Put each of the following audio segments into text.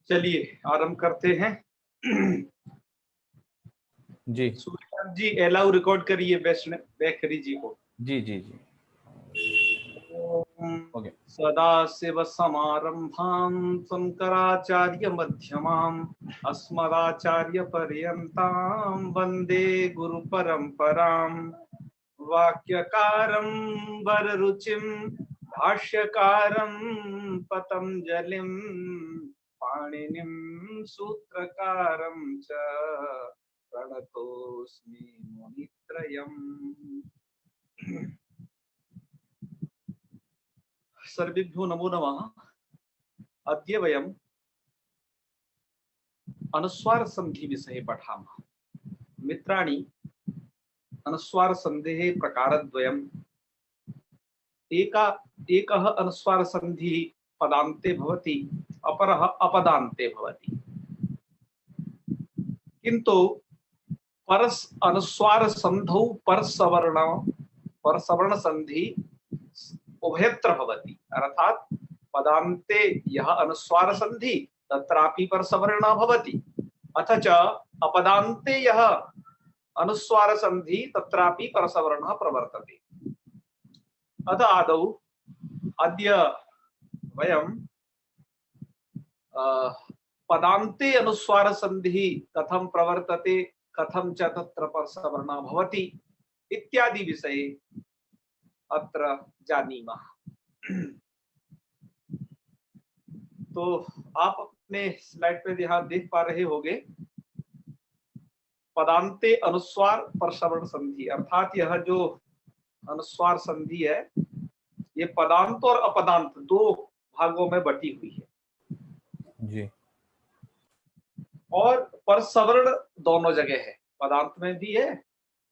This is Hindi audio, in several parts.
चलिए आरंभ करते हैं। जी सूर्यकांत जी अलाउ रिकॉर्ड करिए बेकरी जी को। जी जी जी ओके। सदाशिव समारंभां शंकराचार्य मध्यमाम् अस्मदाचार्य पर्यन्तां वन्दे गुरु परंपराम्। वाक्यकारं वररुचिं भाष्यकारं पतंजलिं पाणिनिं सूत्रकारं च प्रणतोऽस्मि मुनित्रयम्। सर्वेभ्यो नमो नमः। अद्य वयम् अनुस्वार संधि विषये पठामः। मित्राणि, अनुस्वार संधेः प्रकारद्वयम्। एकः अनुस्वार संधि पदान्ते भवति, अपरः अपदान्ते भवति। किन्तु परस अनुस्वार संधौ परसवर्ण संधि उभयत्र भवति, अर्थात पदान्ते यः अनुस्वार संधि तत्रापि परसवर्णः भवति, अथ च अपदान्ते यः अनुस्वार संधि तत्रापि परसवर्णः प्रवर्तते। अतः आदौ अद्य वयं पदान्ते अनुस्वार संधि कथं प्रवर्तते, कथं च तत्र परसवर्णः भवति इत्यादि विषये अत्र जानीमः। तो आप अपने स्लाइड पे यहाँ देख पा रहे होंगे, पदान्ते अनुस्वार परसवर्ण संधि, अर्थात यह जो अनुस्वार संधि है ये पदांत और अपदांत दो भागों में बटी हुई है जी। और परसवर्ण दोनों जगह है, पदांत में भी है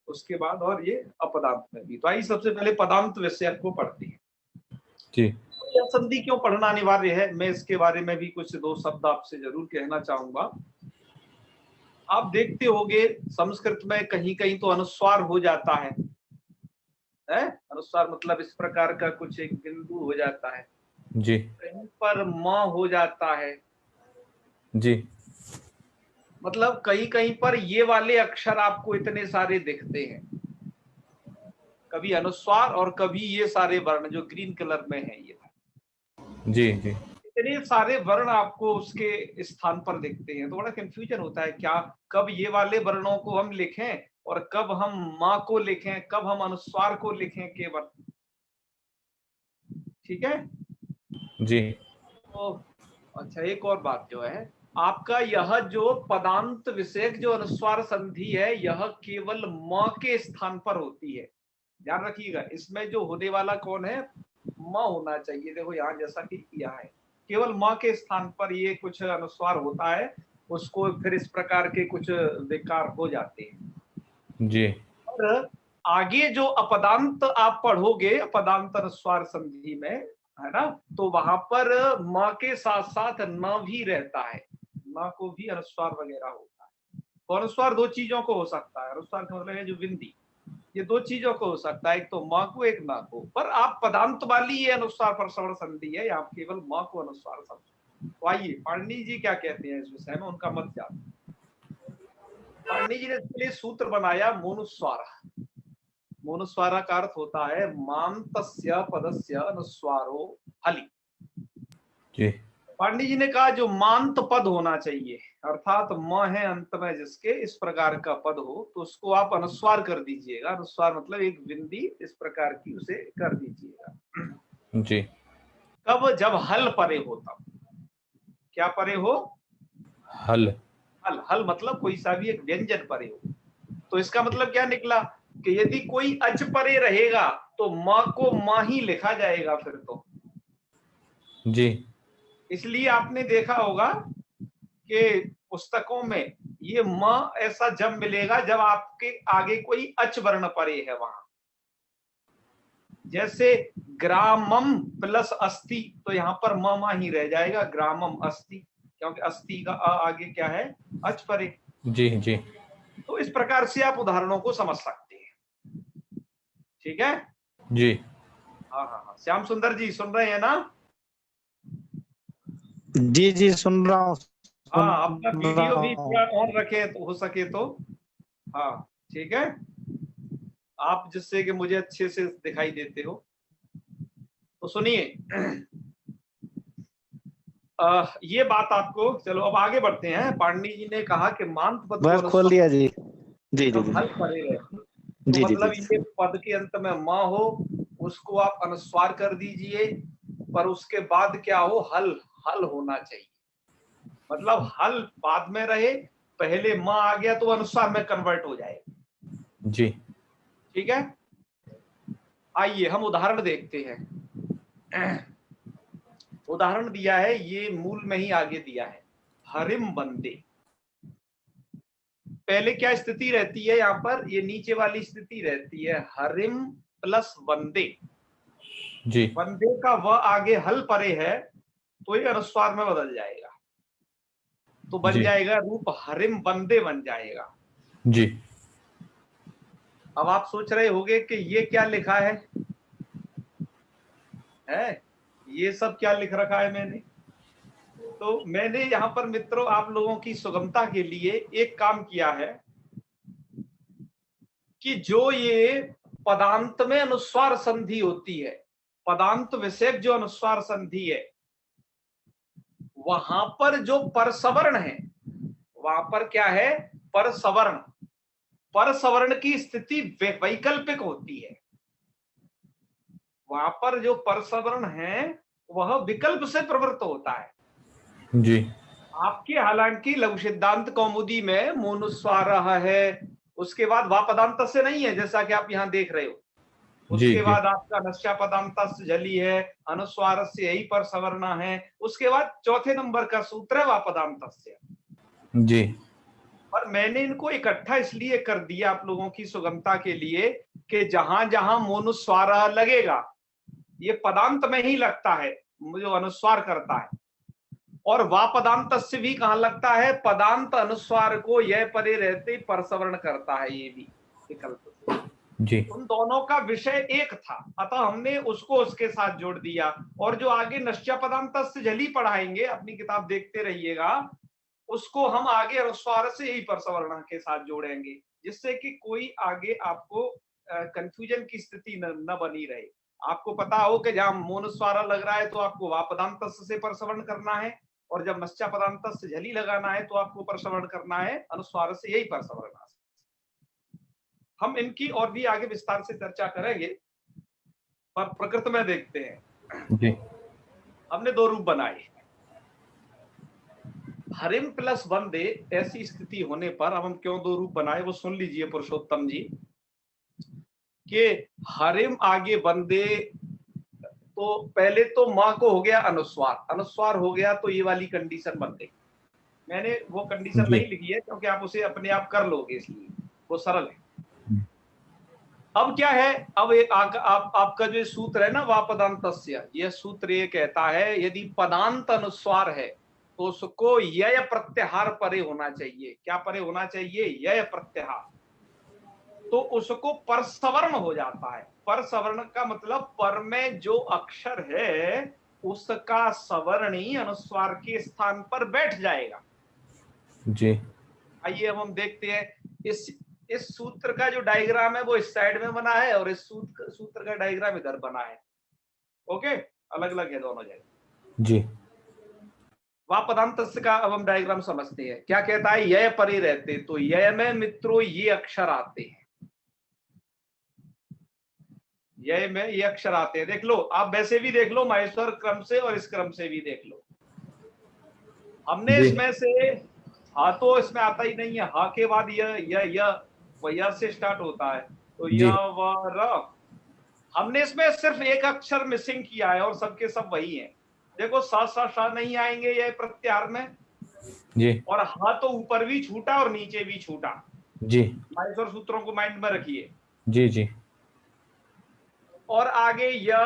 उसके बाद और ये अपदांत में भी। तो आइए सबसे पहले पदांत विषय को पढ़ते हैं। जी। यह संधि क्यों पढ़ना अनिवार्य है, मैं इसके बारे में भी कुछ दो शब्द आपसे जरूर कहना चाहूंगा। आप देखते होंगे संस्कृत में कहीं कहीं तो अनुस्वार हो जाता है, अनुस्वार मतलब इस प्रकार का कुछ एक बिंदु हो जाता है जी। कहीं पर म हो जाता है जी। मतलब कहीं कहीं पर ये वाले अक्षर आपको इतने सारे दिखते हैं, कभी अनुस्वार और कभी ये सारे वर्ण जो ग्रीन कलर में है ये जी जी इतने सारे वर्ण आपको उसके स्थान पर दिखते हैं। तो बड़ा कंफ्यूजन होता है, क्या कब ये वाले वर्णों को हम लिखें और कब हम माँ को लिखें, कब हम अनुस्वार को लिखें केवल। ठीक है जी। तो अच्छा, एक और बात जो है, आपका यह जो पदांत विषयक जो अनुस्वार संधि है यह केवल म के स्थान पर होती है। ध्यान रखिएगा, इसमें जो होने वाला कौन है, म होना चाहिए। देखो यहाँ जैसा कि किया है, केवल म के स्थान पर ये कुछ अनुस्वार होता है, उसको फिर इस प्रकार के कुछ विकार हो जाते हैं। जी। और आगे जो अपदांत आप पढ़ोगे, अपदांत अनुस्वार संधि में, है ना, तो वहां पर म के साथ साथ न भी रहता है, न को भी अनुस्वार वगैरह होता है। तो अनुस्वार दो चीजों को हो सकता है, अनुस्वार का मतलब है जो बिंदी, ये दो चीजों को हो सकता है, एक तो म को एक न को। पर आप पदांत वाली ये अनुस्वार परसवर्ण संधि है, यहाँ केवल म को अनुस्वार समझो। तो आइए पाणिनि जी क्या कहते हैं इस विषय में, उनका मत जानते। पाणिनि जी ने इसके लिए सूत्र बनाया मोनुस्वार। मोनुस्वारा का अर्थ होता है मान्तस्य पदस्य अनुस्वारो हलि। जी। पांडे जी ने कहा जो मांत पद होना चाहिए, अर्थात म है अंत में जिसके, इस प्रकार का पद हो तो उसको आप अनुस्वार कर दीजिएगा। अनुस्वार मतलब एक बिंदी इस प्रकार की उसे कर दीजिएगा। जी। कब, जब हल परे हो तब। क्या परे हो, हल। हल, हल मतलब कोई सा भी एक व्यंजन परे हो। तो इसका मतलब क्या निकला कि यदि कोई अच परे रहेगा तो म को म ही लिखा जाएगा फिर तो। जी। इसलिए आपने देखा होगा कि पुस्तकों में ये म ऐसा जब मिलेगा जब आपके आगे कोई अच वर्ण परे है वहां। जैसे ग्रामम प्लस अस्ति, तो यहाँ पर म ही रह जाएगा, ग्रामम अस्ति, क्योंकि अस्ति का आगे क्या है, अच परे। जी। जी। तो इस प्रकार से आप उदाहरणों को समझ सकते हैं। ठीक है जी। हाँ हाँ हाँ, श्याम सुंदर जी सुन रहे हैं ना? जी जी सुन रहा हूँ हाँ, अपना सुन वीडियो रहा भी पूरा हूँ। ऑन रखे तो हो सके तो। हाँ ठीक है, आप जिससे कि मुझे अच्छे से दिखाई देते हो। तो सुनिए, ये बात आपको, चलो अब आगे बढ़ते हैं। पाणिनि जी ने कहा कि मांत पद को बस खोल दिया जी। जी जी जब जी हल परे रहते, तो जी जी मतलब जी। ये पद के अंत में माँ हो, उसको आप अनुस्वार कर दीजिए, पर उसके बाद क्या हो, हल हल होना चाहिए। मतलब हल बाद में रहे, पहले माँ आ गया तो अनुस्वार में कन्वर्ट हो जाए। जी ठीक है, आइए हम उदाहरण देखते हैं। उदाहरण दिया है, ये मूल में ही आगे दिया है, हरिम बंदे। पहले क्या स्थिति रहती है यहाँ पर, ये नीचे वाली स्थिति रहती है, हरिम प्लस वंदे। जी वंदे का व आगे हल परे है, तो ये अनुस्वार में बदल जाएगा, तो बन जी जाएगा रूप हरिम बंदे बन जाएगा। जी अब आप सोच रहे होंगे कि ये क्या लिखा है, ये सब क्या लिख रखा है मैंने। तो मैंने यहाँ पर मित्रों आप लोगों की सुगमता के लिए एक काम किया है कि जो ये पदांत में अनुस्वार संधि होती है, पदांत विषयक जो अनुस्वार संधि है, वहां पर जो परसवर्ण है, वहां पर क्या है, परसवर्ण। परसवर्ण की स्थिति वैकल्पिक होती है। वहां पर जो परसवर्ण है वह विकल्प से प्रवृत्त होता है। जी आपके हालांकि लघु सिद्धांत कौमुदी में मोनुस्वार है, उसके बाद वा पदांत से नहीं है, जैसा कि आप यहाँ देख रहे हो। जी उसके जी बाद आपका नश्या पदांत झली है, अनुस्वार से यही पर सवर्ण है। उसके बाद चौथे नंबर का सूत्र है वा पदांत। जी पर मैंने इनको इकट्ठा इसलिए कर दिया आप लोगों की सुगमता के लिए कि जहां जहां मोनुस्वार लगेगा, ये पदांत में ही लगता है जो अनुस्वार करता है। और वा पदांत से भी कहां लगता है, पदांत अनुस्वार को यह परे रहते परसवर्ण करता है, ये भी विकल्प से। जी उन दोनों का विषय एक था, अतः हमने उसको उसके साथ जोड़ दिया। और जो आगे नश्या पदांत से झली पढ़ाएंगे, अपनी किताब देखते रहिएगा, उसको हम आगे अनुस्वार से यही परसवर्ण के साथ जोड़ेंगे, जिससे कि कोई आगे आपको कंफ्यूजन की स्थिति न बनी रहे। आपको पता हो कि जहां मोनुस्वारा लग रहा है तो आपको वा पदांत से परसवर्ण करना है, और जब नश्या पदांत से झली लगाना है तो आपको परसवर्ण करना है अनुस्वार से यही परसवर्ण। हम इनकी और भी आगे विस्तार से चर्चा करेंगे, पर प्रकृति में देखते हैं। जी हमने दो रूप बनाए, हरिम प्लस वंदे। ऐसी स्थिति होने पर अब हम क्यों दो रूप बनाए वो सुन लीजिए पुरुषोत्तम जी, कि हरिम आगे वंदे, तो पहले तो माँ को हो गया अनुस्वार, अनुस्वार हो गया तो ये वाली कंडीशन बन गई। मैंने वो कंडीशन जी नहीं लिखी है क्योंकि आप उसे अपने आप कर लोगे, इसलिए वो सरल है। अब क्या है, अब एक आपका जो सूत्र है ना वापदांतस्य, यह सूत्र ये कहता है यदि पदांत अनुस्वार है तो उसको यय प्रत्याहार परे होना चाहिए। क्या परे होना चाहिए, यय प्रत्याहार। तो उसको परसवर्ण हो जाता है। परसवर्ण का मतलब पर में जो अक्षर है उसका सवर्णी अनुस्वार के स्थान पर बैठ जाएगा। जी आइए अब हम देखते हैं, इस सूत्र का जो डायग्राम है वो इस साइड में बना है और इस सूत्र का डायग्राम इधर बना है। ओके, अलग अलग है दोनों जगह। जी वापदांत का अब हम डायग्राम समझते हैं। क्या कहता है, यह परे रहते, तो यह में मित्रों ये अक्षर आते हैं, यह में ये अक्षर आते हैं। देख लो, आप वैसे भी देख लो, माहेश्वर क्रम से और इस क्रम से भी देख लो। हमने जी इसमें से हा तो इसमें आता ही नहीं है, हा के बाद यह से स्टार्ट होता है, तो जी हमने इसमें सिर्फ एक अक्षर मिसिंग किया है और सबके सब वही हैं। देखो सा सा सा नहीं आएंगे यह प्रत्याहार में, जी और हा तो ऊपर भी छूटा और नीचे भी छूटा। जी माहेश्वर सूत्रों को माइंड में रखिए। जी जी और आगे य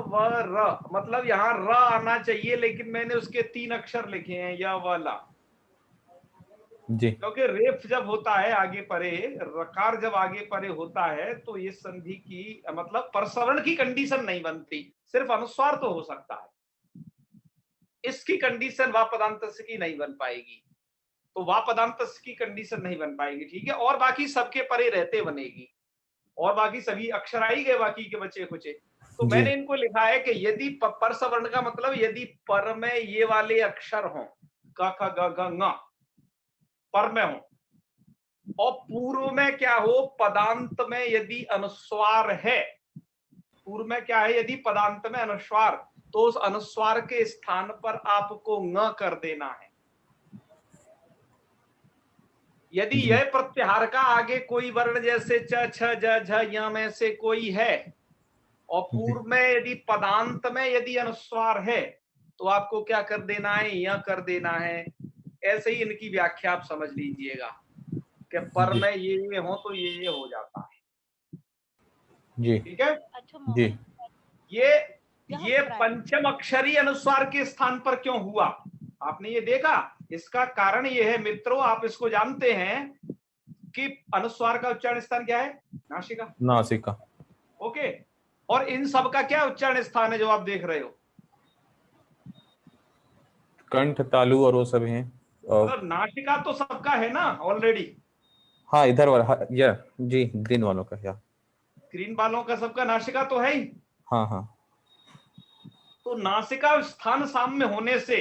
व र, मतलब यहाँ र आना चाहिए, लेकिन मैंने उसके 3 अक्षर लिखे हैं, य व ला। जी क्योंकि रेफ जब होता है आगे परे, रकार जब आगे परे होता है, तो ये संधि की मतलब परसवर्ण की कंडीशन नहीं बनती, सिर्फ अनुस्वार तो हो सकता है। इसकी कंडीशन वा पदांतस्य की नहीं बन पाएगी, तो वा पदांतस्य की कंडीशन नहीं बन पाएगी, ठीक है। और बाकी सबके परे रहते बनेगी, और बाकी सभी अक्षर आई गए, बाकी के बचे कुचे। तो जी। मैंने इनको लिखा है कि यदि पर सवर्ण का मतलब यदि पर में ये वाले अक्षर हों, क ख ग घ ङ, पर में हो, और पूर्व में क्या हो, पदांत में यदि अनुस्वार है, पूर्व में क्या है, यदि पदांत में अनुस्वार, तो उस अनुस्वार के स्थान पर आपको ङ कर देना है। यदि जी। यह प्रत्याहार का आगे कोई वर्ण जैसे च छ ज झ य में से कोई है, और पूर्व में यदि पदांत में यदि अनुस्वार है, तो आपको क्या कर देना है, यह कर देना है। ऐसे ही इनकी व्याख्या आप समझ लीजिएगा कि पर जी। में ये हो तो ये हो जाता है, जी। ठीक है। अच्छा जी। ये पंचम अक्षरी अनुस्वार के स्थान पर क्यों हुआ, आपने ये देखा। इसका कारण ये है मित्रों, आप इसको जानते हैं कि अनुस्वार का उच्चारण स्थान क्या है, नासिका। नासिका। ओके, और इन सब का क्या उच्चारण स्थान है जो आप देख रहे हो, कंठ, तालु और वो सब हैं। मतलब नासिका तो सबका है ना ऑलरेडी। हाँ, इधर वाला, हाँ, जी, ग्रीन वालों का, या ग्रीन वालों का सबका नासिका तो है ही। हाँ हाँ। तो नासिका स्थान साम्य होने से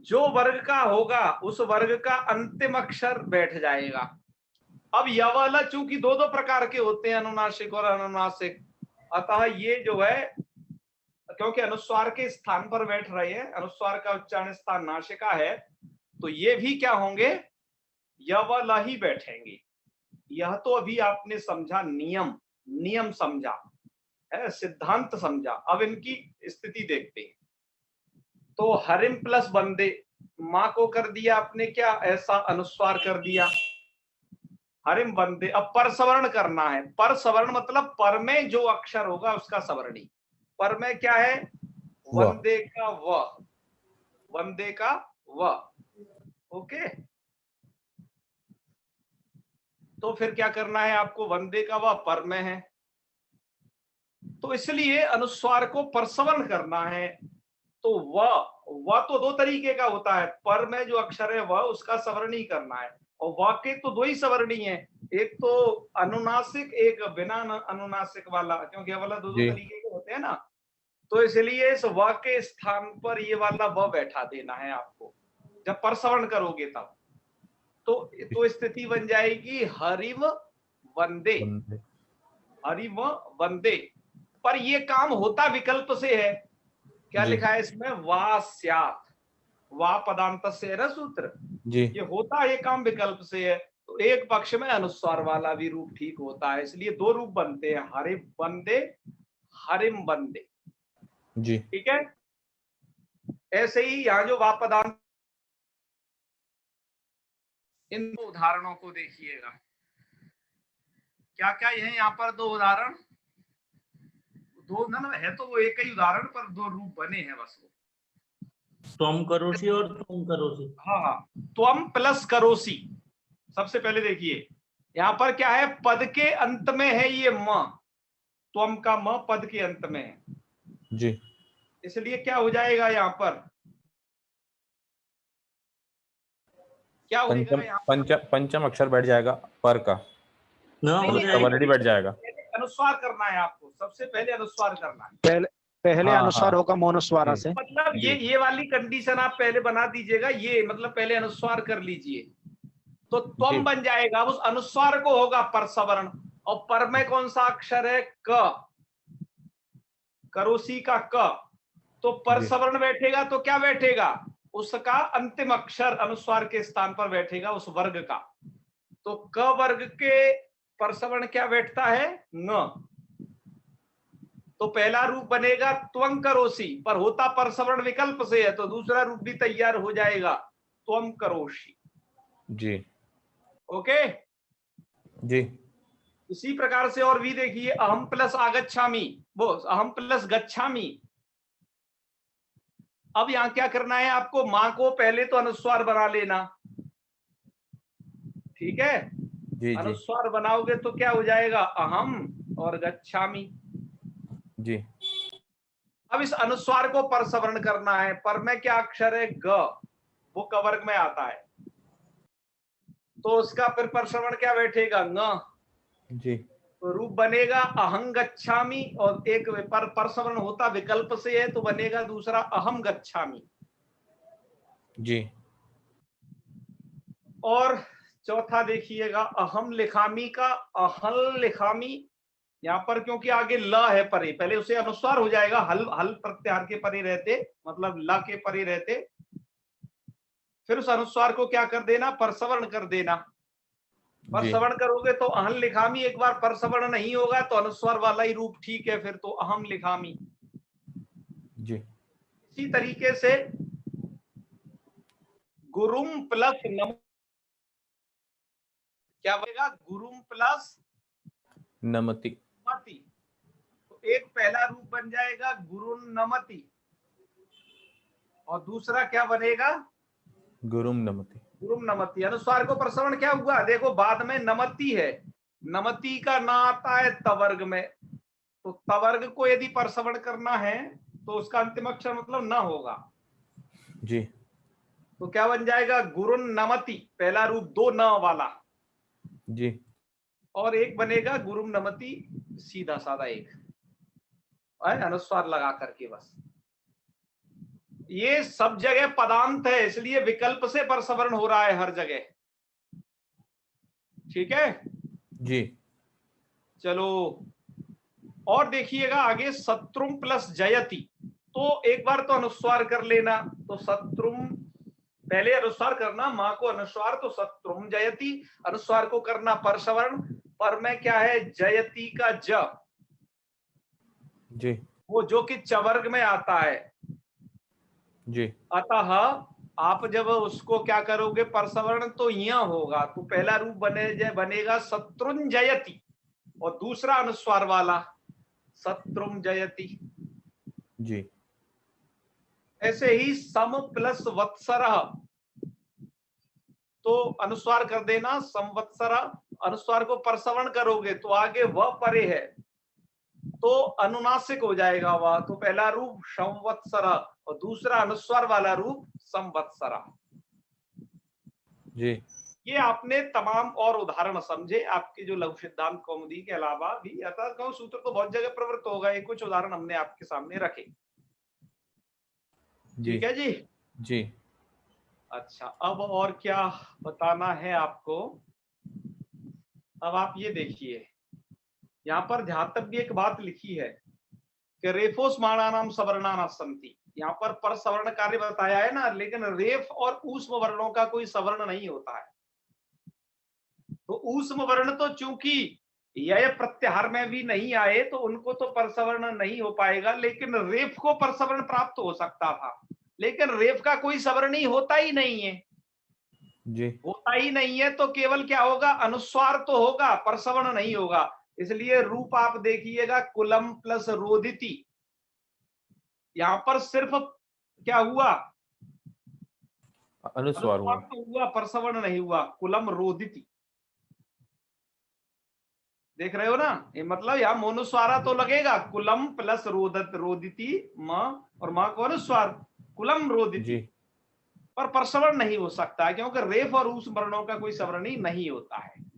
जो वर्ग का होगा उस वर्ग का अंतिम अक्षर बैठ जाएगा। अब यह वाला चूंकि दो दो प्रकार के होते हैं, अनुनासिक और अनुनासिक, अतः ये जो है क्योंकि अनुस्वार के स्थान पर बैठ रहे हैं, अनुस्वार का उच्चारण स्थान नासिका है, तो ये भी क्या होंगे, यह वाला ही बैठेंगे। यह तो अभी आपने समझा, नियम समझा है, सिद्धांत समझा। अब इनकी स्थिति देखते हैं। तो हरिम प्लस बंदे, मां को कर दिया आपने क्या, ऐसा अनुस्वार कर दिया, हरिम बंदे। अब पर सवर्ण करना है। पर सवर्ण मतलब पर में जो अक्षर होगा उसका सवर्णी। पर में क्या है, वंदे का व, वंदे का व। ओके, तो फिर क्या करना है आपको, वंदे का व पर में है, तो इसलिए अनुस्वार को परसवर्ण करना है। तो व तो दो तरीके का होता है, पर में जो अक्षर है वह उसका सवर्णी करना है, और व के तो दो ही सवर्णी है, एक तो अनुनासिक, एक बिना अनुनासिक वाला, क्योंकि वाला दो दो तरीके के होते हैं ना। तो इसलिए इस व के स्थान पर ये वाला व बैठा देना है आपको, जब परसवर्ण करोगे तब। तो स्थिति बन जाएगी हरिव वंदे, हरिव वंदे। पर ये काम होता विकल्प से है। क्या लिखा है इसमें, वा स्यात्, वा पदांत से है ना सूत्र जी। ये होता ये काम विकल्प से है, तो एक पक्ष में अनुस्वार वाला भी रूप ठीक होता है, इसलिए दो रूप बनते हैं, हरिव वंदे, हरिम वंदे जी, ठीक है। ऐसे ही यहाँ जो वा पदांत, इन दो उदाहरणों को देखिएगा, क्या क्या है यहाँ पर दो उदाहरण, दो ना है तो वो एक ही उदाहरण पर दो रूप बने हैं बस वो, त्वम करोसी और तुम करोसी। हाँ, त्वम प्लस करोसी। सबसे पहले देखिए यहाँ पर क्या है, पद के अंत में है ये म, त्वम का म पद के अंत में है जी, इसलिए क्या हो जाएगा यहाँ पर, क्या हो जाएगा, पंचम अक्षर बैठ जाएगा पर का, सवर्णी बैठ जाएगा। अनुस्वार करना है आपको, सबसे पहले अनुस्वार करना है, पहले अनुस्वार होगा मोनुस्वारा से, मतलब ये वाली कंडीशन आप पहले बना दीजिएगा, ये मतलब पहले अनुस्वार कर लीजिए, तो त्वम बन जाएगा, उस अनुस्वार को होगा पर सवर्ण, और पर में कौन सा अक्षर है, क, करोसी का क, तो पर सवर्ण बैठेगा तो क्या बैठेगा, उसका अंतिम अक्षर अनुस्वार के स्थान पर बैठेगा उस वर्ग का, तो क वर्ग के पर सवर्ण क्या बैठता है, न, तो पहला रूप बनेगा त्वं करोसी, पर होता पर सवर्ण विकल्प से है, तो दूसरा रूप भी तैयार हो जाएगा त्वं करोसी जी, ओके जी। इसी प्रकार से और भी देखिए, अहम प्लस आगच्छामि, वो अहम प्लस गच्छामि। अब यहां क्या करना है आपको, मां को पहले तो अनुस्वार बना लेना, ठीक है जी, अनुस्वार बनाओगे तो क्या हो जाएगा, अहम और गच्छामि जी। अब इस अनुस्वार को परसवर्ण करना है। पर में क्या अक्षर है? ग, वो क वर्ग में आता है, तो उसका फिर परसवर्ण क्या बैठेगा? ङ। जी तो रूप बनेगा अहं गच्छामि, और एक पर परसवर्ण होता विकल्प से है तो बनेगा दूसरा अहम गच्छामि। जी और चौथा देखिएगा अहम लिखामी का अहल लिखामी। यहाँ पर क्योंकि आगे ल है परे, पहले उसे अनुस्वार हो जाएगा, हल हल प्रत्याहार के परे रहते, मतलब ल के परे रहते, फिर उस अनुस्वार को क्या कर देना? परसवर्ण कर देना। परसवर्ण करोगे तो अहम लिखामी, एक बार परसवर्ण नहीं होगा तो अनुस्वार वाला ही रूप ठीक है, फिर तो अहम लिखामी। जी इसी तरीके से गुरुम प्लस नम, क्या बनेगा? गुरुम प्लस नमति। नमति। तो एक पहला रूप बन जाएगा गुरुन नमति, और दूसरा क्या बनेगा? गुरुम नमति। गुरुम नमति। अनुस्वार को प्रसवर्ण क्या हुआ? देखो बाद में नमति है, नमति का ना आता है तवर्ग में, तो तवर्ग को यदि परसवर्ण करना है तो उसका अंतिम अक्षर मतलब न होगा। जी तो क्या बन जाएगा? गुरुन नमति, पहला रूप दो न वाला, जी और एक बनेगा गुरुम नमति, सीधा साधा एक अनुस्वार लगा करके बस। ये सब जगह पदांत है, इसलिए विकल्प से परसवर्ण हो रहा है हर जगह। ठीक है जी। चलो और देखिएगा आगे, शत्रुम प्लस जयति। तो एक बार तो अनुस्वार कर लेना, तो शत्रुम पहले अनुस्वार करना, मां को अनुस्वार, तो शत्रुम जयति, अनुस्वार को करना परसवर्ण। पर में क्या है? जयति का ज, जी वो जो कि चवर्ग में आता है। जी अतः आप जब उसको क्या करोगे परसवर्ण, तो यह होगा, तो पहला रूप बनेगा शत्रुंजयति, और दूसरा अनुस्वार वाला शत्रुम जयति। जी ऐसे ही सम प्लस वत्सरः, तो अनुस्वार कर देना संवत्सर, अनुस्वार को परसवर्ण करोगे तो आगे वह परे है तो अनुनासिक हो जाएगा वह, तो पहला रूप संवत्सर और दूसरा अनुस्वार वाला रूप संवत्सर। जी ये आपने तमाम और उदाहरण समझे, आपके जो लघु सिद्धांत कौमुदी के अलावा भी यथार्थ सूत्र तो बहुत जगह प्रवृत्त होगा, ये कुछ उदाहरण हमने आपके सामने रखे। ठीक है जी। जी अच्छा, अब और क्या बताना है आपको? अब आप ये देखिए, यहाँ पर ध्यातव्य एक बात लिखी है कि रेफोस माणानाम सवर्णाना संति, यहाँ पर सवर्ण कार्य बताया है ना, लेकिन रेफ और ऊष्म वर्णों का कोई सवर्ण नहीं होता है। तो ऊष्म वर्ण तो चूंकि यह प्रत्याहार में भी नहीं आए तो उनको तो परसवर्ण नहीं हो पाएगा, लेकिन रेफ को परसवर्ण प्राप्त हो सकता था, लेकिन रेफ का कोई सवर्ण ही होता ही नहीं है। जी होता ही नहीं है तो केवल क्या होगा? अनुस्वार तो होगा, परसवर्ण नहीं होगा। इसलिए रूप आप देखिएगा कुलम प्लस रोदिति, यहां पर सिर्फ क्या हुआ? अनुस्वार हुआ। तो हुआ, परसवर्ण नहीं हुआ, कुलम रोदिति। देख रहे हो ना, ये मतलब यहाँ मोनुस्वारा तो लगेगा, कुलम प्लस रोदिति मां, और मां को अनुस्वार कुलम रोदिति, पर परसवर्ण नहीं हो सकता है क्योंकि रेफ और ऊष्म वर्णों का कोई सवर्ण ही नहीं होता है।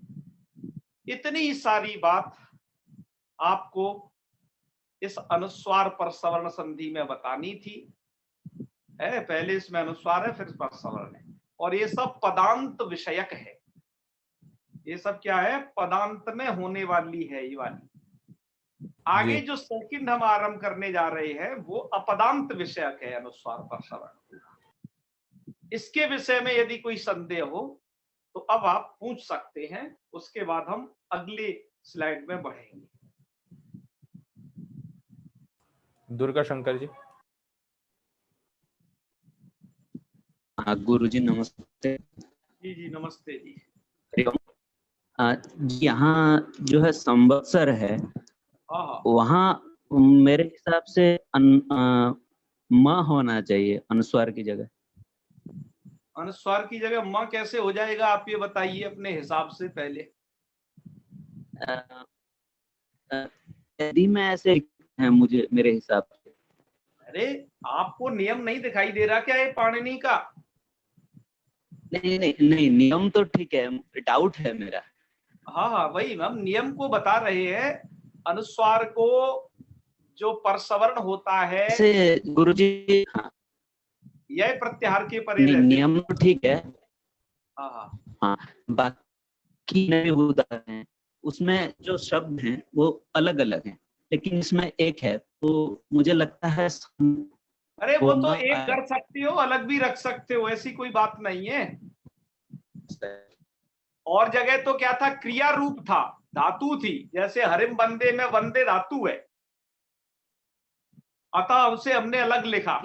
इतनी सारी बात आपको इस अनुस्वार परसवर्ण संधि में बतानी थी। पहले इसमें अनुस्वार है, फिर परसवर्ण है, और ये सब पदांत विषयक है। ये सब क्या है? पदांत में होने वाली है ये वाली। आगे जो सेकंड हम आरंभ करने जा रहे हैं वो अपदांत विषयक है, अनुस्वार परसवर्ण। इसके विषय में यदि कोई संदेह हो तो अब आप पूछ सकते हैं, उसके बाद हम अगले स्लाइड में बढ़ेंगे। दुर्गा शंकर जी। गुरुजी नमस्ते। जी जी नमस्ते जी। जी यहाँ जो है संवत्सर है, वहाँ मेरे हिसाब से म होना चाहिए अनुस्वार की जगह। अनुस्वार की जगह म कैसे हो जाएगा, आप ये बताइए अपने हिसाब से पहले। यदि मैं ऐसे है मुझे मेरे हिसाब से अरे आपको नियम नहीं दिखाई दे रहा क्या ये पाणिनि का? नहीं नहीं नहीं, नियम तो ठीक है, डाउट है मेरा। हाँ हाँ वही हम नियम को बता रहे हैं। अनुस्वार को जो परसवर्ण होता है से गुरुजी, हाँ, यह प्रत्याहार के परे नहीं, रहते। नियम तो ठीक है। हाँ हाँ हाँ, बाकी नए उदाहरण हैं, उसमें जो शब्द हैं वो अलग अलग हैं, लेकिन इसमें एक है, तो मुझे लगता है अरे वो तो होगा। एक कर सकते हो, अलग भी रख सकते हो, ऐसी कोई बात नहीं है। और जगह तो क्या था, क्रिया रूप था, धातु थी, जैसे हरिम बंदे में वंदे धातु है, अतः उसे हमने अलग लिखा।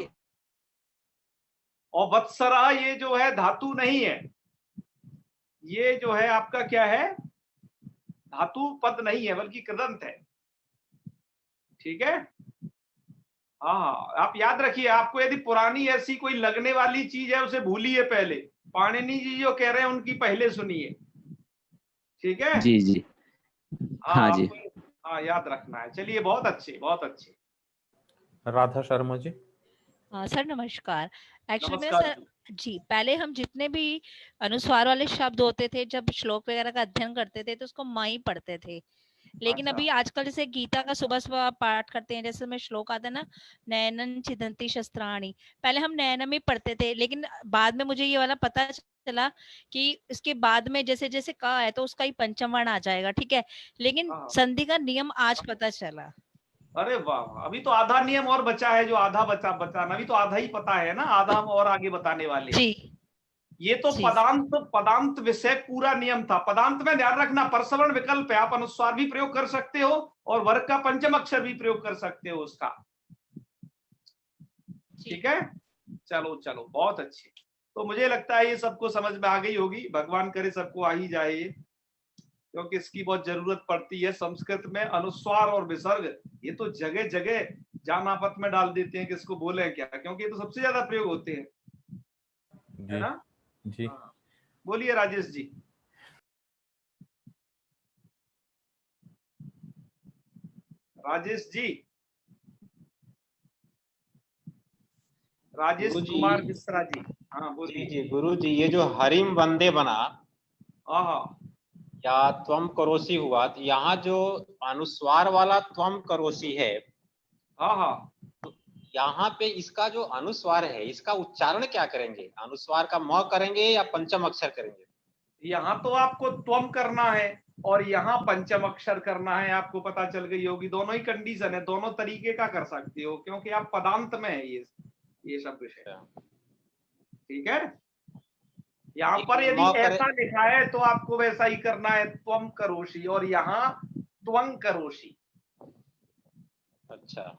और वत्सरा ये जो है धातु नहीं है, ये जो है आपका क्या है, धातु पद नहीं है बल्कि कृदंत है। ठीक है। हाँ आप याद रखिए, आपको यदि पुरानी ऐसी कोई लगने वाली चीज है उसे भूलिए पहले, पाणिनि जी जो कह रहे हैं उनकी पहले सुनिए। ठीक है जी जी, हाँ जी। आपको हाँ याद रखना है। चलिए बहुत अच्छे बहुत अच्छे। राधा शर्मा जी। सर नमस्कार। एक्चुअली में नमस्कार। सर जी, पहले हम जितने भी अनुस्वार वाले शब्द होते थे, जब श्लोक वगैरह का अध्ययन करते थे तो उसको माई पढ़ते थे। लेकिन अच्छा। अभी आजकल जैसे गीता का सुबह सुबह पाठ करते हैं, जैसे में श्लोक आता है ना, नयनन छिदन्ति शस्त्राणि, पहले हम नयनम ही पढ़ते थे, लेकिन बाद में मुझे ये वाला पता चला कि इसके बाद में जैसे जैसे का है तो उसका ही पंचम वर्ण आ जाएगा। ठीक है, लेकिन हाँ। संधि का नियम आज पता चला। अरे वाह, अभी तो आधा नियम और बचा है, जो आधा बचाना, अभी तो आधा ही पता है ना, आधा हम और आगे बताने वाले हैं। जी ये तो जी पदांत विषय पूरा नियम था। पदांत में ध्यान रखना परसवर्ण विकल्प है, आप अनुस्वार भी प्रयोग कर सकते हो और वर्ग का पंचम अक्षर भी प्रयोग कर सकते हो उसका। ठीक है, चलो चलो बहुत अच्छे। तो मुझे लगता है ये सबको समझ में आ गई होगी, भगवान करे सबको आ ही जाए ये, क्योंकि इसकी बहुत जरूरत पड़ती है। संस्कृत में अनुस्वार और विसर्ग ये तो जगह जगह जान आपत में डाल देते हैं कि इसको बोले क्या, क्योंकि ये तो सबसे ज्यादा प्रयोग होते हैं, है ना जी। हाँ। बोलिए राजेश जी। राजेश जी, राजेश कुमार मिश्रा जी, हाँ बोलिए। जी गुरु जी, ये जो हरिम वंदे बना हाँ या त्वम करोसी हुआ, तो यहाँ जो अनुस्वार वाला त्वम करोसी है, हाँ तो यहाँ पे इसका जो अनुस्वार है इसका उच्चारण क्या करेंगे? अनुस्वार का म करेंगे या पंचम अक्षर करेंगे? यहाँ तो आपको त्वम करना है और यहाँ पंचम अक्षर करना है, आपको पता चल गई होगी। दोनों ही कंडीशन है, दोनों तरीके का कर सकते हो, क्योंकि आप पदांत में है ये सब विषय। ठीक है, यहाँ पर यदि ऐसा लिखा है तो आपको वैसा ही करना है, त्वम करोषि, और यहाँ त्वं करोषि। अच्छा,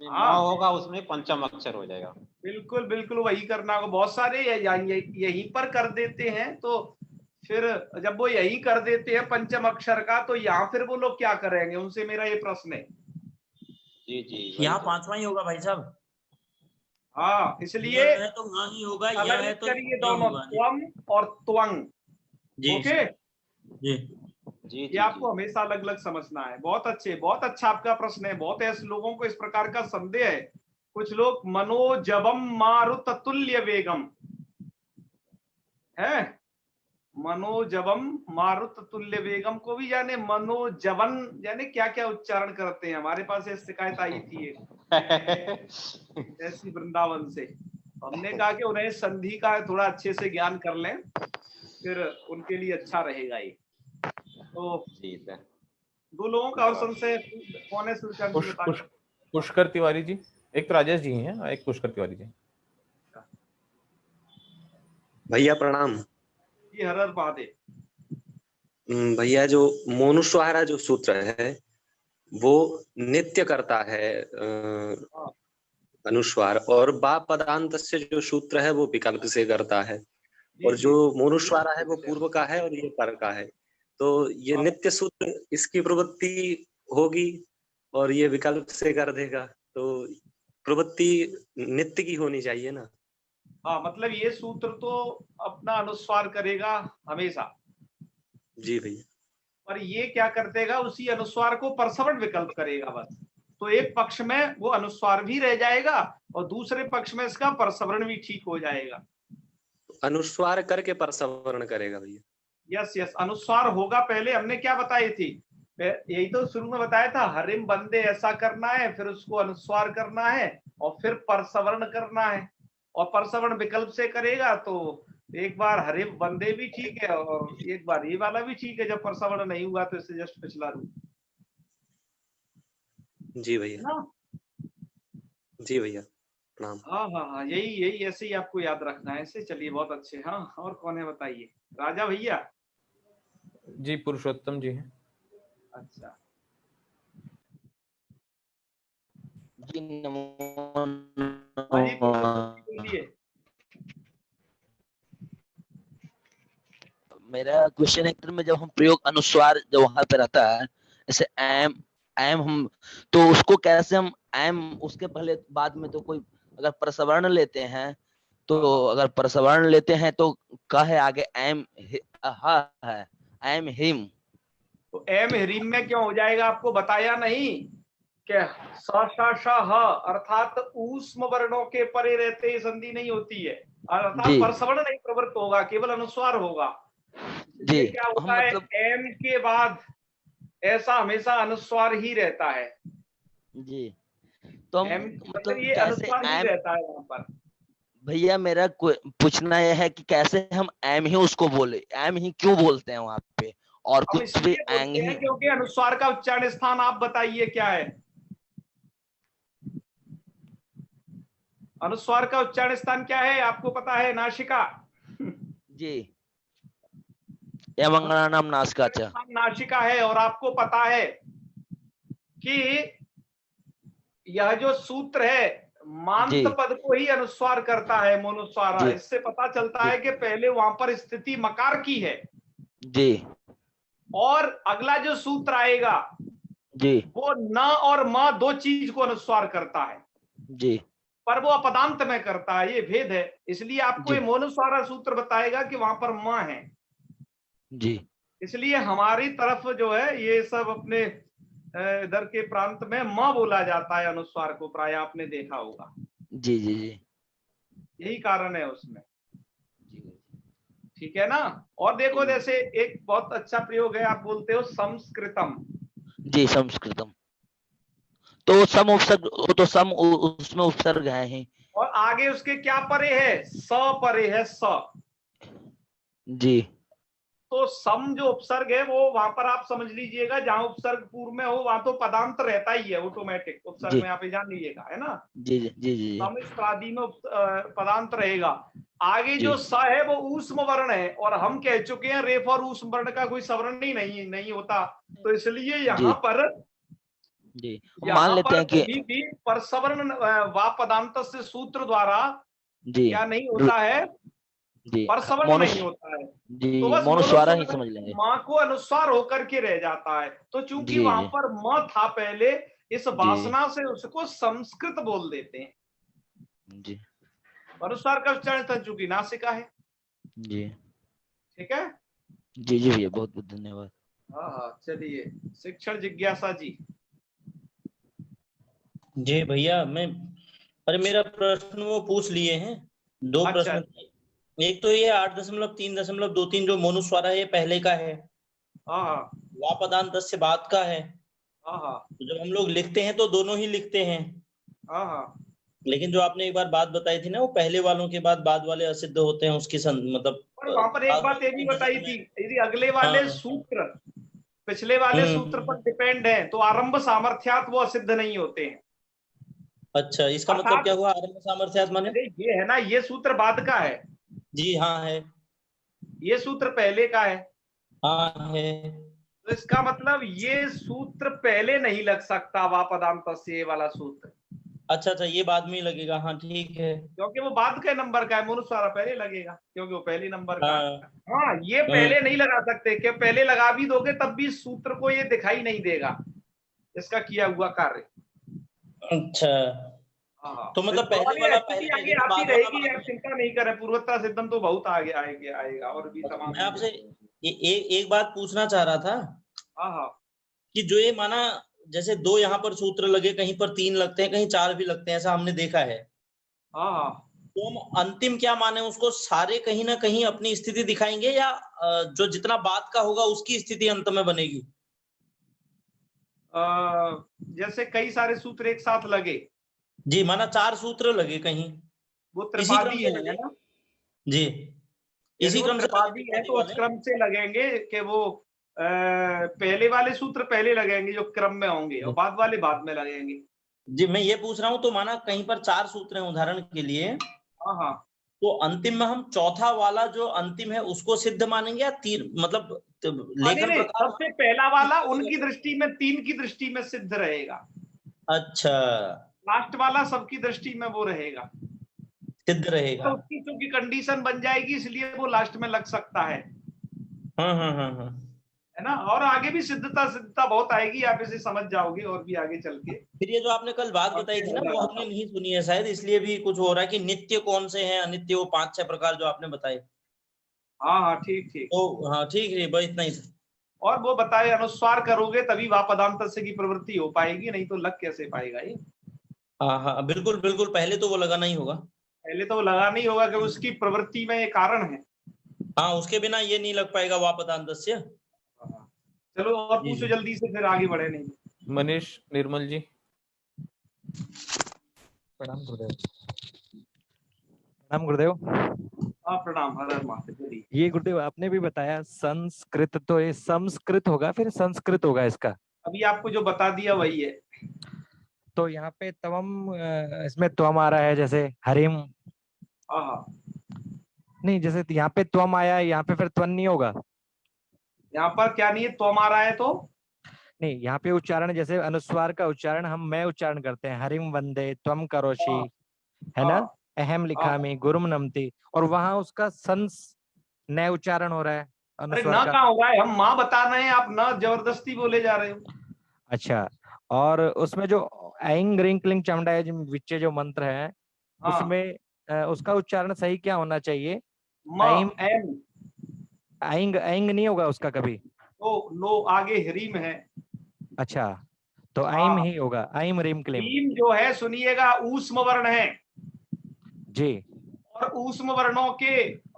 इसमें म होगा, उसमें पंचम अक्षर हो जाएगा। बिल्कुल बिल्कुल वही करना होगा। बहुत सारे यहीं पर कर देते हैं, तो फिर जब वो यही कर देते हैं पंचम अक्षर का, तो यहाँ फिर वो लोग क्या करेंगे, उनसे मेरा ये प्रश्न है। जी जी, यहाँ पांचवा ही होगा भाई साहब। हाँ, इसलिए यह है तो हाँ ही होगा, यह है तो करिए दोनों, त्वम और त्वंग। जी ओके जी जी ये आपको हमेशा अलग अलग समझना है। बहुत अच्छे, बहुत अच्छा आपका प्रश्न है। बहुत ऐसे लोगों को इस प्रकार का संदेह है। कुछ लोग मनोजवम मारुत तुल्य वेगम है, मनोजवम मारुत तुल्य वेगम को भी जाने मनोजवन, जाने क्या क्या उच्चारण करते हैं। हमारे पास ये शिकायत आई थी ऐसी वृंदावन से। हमने कहा कि उन्हें संधि का थोड़ा अच्छे से ज्ञान कर लें, फिर उनके लिए अच्छा रहेगा ये। तो दो लोगों का और संशय कौन है सूर्यकांत जी, बताइए। पुष्कर तिवारी जी, एक तो राजेश जी हैं, एक पुष्कर तिवारी जी। भैया प्रणाम। जी हर हर महादेव। भैया जो मोनुस्वारा जो सूत्र है वो नित्य करता है अनुस्वार, और बा पदांत से जो सूत्र है वो विकल्प से करता है, और जो मोनुस्वारा है वो पूर्व का है और ये पर का है। तो ये नित्य सूत्र, इसकी प्रवृत्ति होगी और ये विकल्प से कर देगा, तो प्रवृत्ति नित्य की होनी चाहिए ना। हाँ मतलब ये सूत्र तो अपना अनुस्वार करेगा हमेशा। जी भैया। और ये क्या कर देगा, उसी अनुस्वार को परसवर्ण विकल्प करेगा बस। तो एक पक्ष में वो अनुस्वार भी रह जाएगा और दूसरे पक्ष में इसका परसवर्ण भी ठीक हो जाएगा। अनुस्वार करके परसवर्ण करेगा भैया। यस यस, अनुस्वार होगा। पहले हमने क्या बताई थी, यही तो शुरू में बताया था, हरिम बंदे ऐसा करना है, फिर उसको अनुस्वार करना है और फिर परसवर्ण करना है। और परसवर्ण विकल्प से करेगा तो एक बार हरिम बंदे भी ठीक है और एक बार ये वाला भी ठीक है। जब परसवर्ण नहीं हुआ तो इससे जस्ट पिछला रूप। जी भैया, जी भैया प्रणाम। हाँ हाँ हाँ, यही यही ऐसे ही आपको याद रखना है ऐसे। चलिए बहुत अच्छे। हाँ, और कौन है बताइए? राजा भैया। जी पुरुषोत्तम जी हैं। अच्छा जी हाँ जी, बोलिए। मेरा क्वेश्चन है में जब हम प्रयोग अनुस्वार जब वहां पे रहता है, जैसे एम एम हम, तो उसको कैसे हम एम उसके पहले बाद में तो कोई अगर परसवर्ण लेते हैं तो अगर परसवर्ण लेते हैं तो क्या है आगे एम है एम हिम, तो एम ह्रीम में क्यों हो जाएगा? आपको बताया नहीं क्या? स श श ह अर्थात ऊष्म वर्णों के परे रहते संधि नहीं होती है, अर्थात परसवर्ण नहीं प्रवृत्त होगा, केवल अनुस्वार होगा। जी क्या होता है, मतलब एम के बाद ऐसा हमेशा अनुस्वार ही रहता है जी। तो एम मतलब ये अनुस्वार ही रहता है वहां पर। भैया मेरा पूछना यह है कि कैसे हम एम ही उसको बोले, एम ही क्यों बोलते हैं वहां पे, और कुछ भी एंग ही? क्योंकि अनुस्वार का उच्चारण स्थान आप बताइए क्या है? अनुस्वार का उच्चारण स्थान क्या है आपको पता है? नासिका। जी, यमंगलानाम नासिका, नासिका है। और आपको पता है कि यह जो सूत्र है मांत पद को ही अनुस्वार करता है, मोनुस्वारा। इससे पता चलता है कि पहले वहां पर स्थिति मकार की है जी, और अगला जो सूत्र आएगा जी वो न और म दो चीज को अनुस्वार करता है जी, पर वो अपदांत में करता है, ये भेद है। इसलिए आपको ये मोनुस्वारा सूत्र बताएगा कि वहां पर म है जी। इसलिए हमारी तरफ जो है ये सब अपने इधर के प्रांत में म बोला जाता है अनुस्वार को, प्राय आपने देखा होगा। जी जी जी, यही कारण है उसमें। ठीक है ना? और देखो जैसे एक बहुत अच्छा प्रयोग है, आप बोलते हो संस्कृतम। जी संस्कृतम, तो सम उपसर्ग, तो सम उसमें उपसर्ग है ही, और आगे उसके क्या परे है? स परे है, स। जी। तो सम जो उपसर्ग है वो वहां पर आप समझ लीजिएगा, जहां उपसर्ग पूर्व में हो वहां तो पदांत रहता ही है ऑटोमेटिक। उपसर्ग में आप जान लीजिएगा, है ना? जी जी जी जी। सम इस प्रादि में पदांत रहेगा। आगे जो स है वो ऊष्म वर्ण है, और हम कह चुके हैं रेफ और ऊष्म वर्ण का कोई सवर्ण ही नहीं होता। तो इसलिए यहाँ पर जी मान लेते हैं कि कभी भी परसवर्ण वा पदांत से सूत्र द्वारा क्या नहीं होता है? परसवर्ण नहीं होता है। जी, तो बस मोनुस्वारा ही समझ लेंगे। माँ को अनुस्वार होकर के रह जाता है। तो चूंकि वहां पर म था पहले, इस वासना से उसको संस्कृत बोल देते हैं। जी, अनुस्वार का उच्चारण था चूंकि नासिका है। जी ठीक है। जी जी भैया, बहुत बहुत धन्यवाद। हाँ चलिए, शिक्षण जिज्ञासा जी। जी भैया, मैं अरे मेरा प्रश्न वो पूछ लिए हैं, दो प्रश्न। एक तो ये 8.3.23 जो मोनुस्वारा है ये पहले का है, वापदांत से बाद का है। तो जब हम लोग लिखते हैं तो दोनों ही लिखते हैं। लेकिन जो आपने एक बार बात बताई थी ना, वो पहले वालों के बाद वाले असिद्ध होते हैं, उसकी मतलब वहां पर एक बात ये भी बताई थी, यदि अगले वाले सूत्र पिछले वाले सूत्र पर डिपेंड है तो आरंभ सामर्थ्यात वो असिद्ध नहीं होते हैं। अच्छा, इसका मतलब क्या हुआ आरंभ सामर्थ्यात माने? ये है ना, ये सूत्र बाद का है। जी हाँ है। ये सूत्र पहले का है। हाँ है। तो इसका मतलब ये सूत्र पहले नहीं लग सकता, वापदांत से ये वाला सूत्र। अच्छा, ये बाद में ही लगेगा। हाँ ठीक है, क्योंकि वो बाद के नंबर का है, मोनुस्वारा पहले लगेगा क्योंकि वो पहले नंबर का है। हाँ, ये पहले नहीं लगा सकते, कि पहले लगा भी दोगे तब भी सूत्र को ये दिखाई नहीं देगा इसका किया हुआ कार्य। अच्छा, तो मतलब पहले वाला पहले आगे आती रहेगी, आप चिंता नहीं करें। पूर्वोत्तर सिद्धम तो बहुत आगे आएगा और भी तमाम। मैं आपसे एक बात पूछना चाह रहा था। हाँ, कि जो ये माना जैसे 2 यहाँ पर सूत्र लगे, कहीं पर 3 लगते हैं, कहीं 4 भी लगते हैं, ऐसा हमने देखा है। हाँ, तो हम अंतिम क्या माने उसको, सारे कहीं ना कहीं अपनी स्थिति दिखाएंगे या जो जितना बाद का होगा उसकी स्थिति अंत में बनेगी? जैसे कई सारे सूत्र एक साथ लगे जी, माना 4 सूत्र लगे कहीं, वो इसी क्रम त्रिपादी से है लगे ना। जी, यदि इसी वो क्रम से त्रिपादी है तो उस क्रम से लगेंगे कि वो पहले वाले सूत्र पहले लगेंगे जो क्रम में होंगे और बाद वाले बाद में लगेंगे। जी, मैं ये पूछ रहा हूँ, तो माना कहीं पर 4 सूत्र हैं उदाहरण के लिए, हाँ हाँ, तो अंतिम में हम चौथा वाला जो अंतिम है उसको सिद्ध मानेंगे या तीन, मतलब लेखन नहीं, प्रकार? सबसे पहला वाला उनकी दृष्टि में 3 की दृष्टि में सिद्ध रहेगा। अच्छा, लास्ट वाला सबकी दृष्टि में वो रहेगा, सिद्ध रहेगा। तो उसकी चूंकि कंडीशन बन जाएगी इसलिए वो लास्ट में लग सकता है। है ना। और आगे भी सिद्धता बहुत आएगी, आप इसे समझ जाओगे और भी आगे चल के। फिर ये जो आपने कल बात बताई थी ना, वो हमने नहीं सुनी है शायद, इसलिए भी कुछ हो रहा है कि नित्य कौन से हैं, अनित्य, वो 5-6 प्रकार जो आपने बताए। हाँ, ठीक। तो हाँ, ठीक है, बस इतना ही था। और वो बताए अनुस्वार करोगे तभी वापदांतस्य की प्रवृत्ति हो पाएगी, नहीं तो लग कैसे पाएगा ये। हाँ, बिल्कुल, पहले तो वो लगाना ही होगा। पहले तो वो लगाना ही होगा कि उसकी प्रवृत्ति में ये कारण है। हाँ, उसके बिना ये नहीं लग पाएगा वापदांतस्य। चलो और पूछो जल्दी से, फिर आगे बढ़े। नहीं, मनीष निर्मल जी। प्रणाम गुरुदेव। प्रणाम गुरुदेव। हाँ, प्रणाम। हर हर महादेव। ये गुरुदेव आपने भी बताया संस्कृत, तो ये संस्कृत होगा फिर संस्कृत होगा इसका? अभी आपको जो बता दिया वही है। तो यहाँ पे तवम, इसमें त्वम आ रहा है जैसे हरिम। हाँ, नहीं, जैसे यहाँ पे त्वम आया, यहाँ पे फिर त्वन नहीं होगा? यहाँ पर क्या नहीं है, त्वम आ रहा है तो नहीं, यहाँ पे उच्चारण जैसे अनुस्वार का उच्चारण हम मैं उच्चारण करते हैं, हरिम वंदे त्वम करोषि, है ना, अहम लिखामी गुरुम नमति, और वहां उसका संस नए उच्चारण हो रहा है अरे अनुस्वार ना का। कहाँ हो रहा है, हम माँ बता रहे हैं, आप ना जबरदस्ती बोले जा रहे हो। अच्छा, और उसमें जो ऐंग रिंग क्लिंग चमड़ा है विच्चे जो मंत्र है, उसमें उसका उच्चारण सही क्या होना चाहिए? ऐंग ऐंग नहीं होगा उसका कभी? नो, आगे ह्रीम है। अच्छा, तो ऐम ही होगा, ऐम रिम क्लिम। ह्रीम जो है सुनिएगा ऊष्म वर्ण है जी, और ऊष्म वर्णों के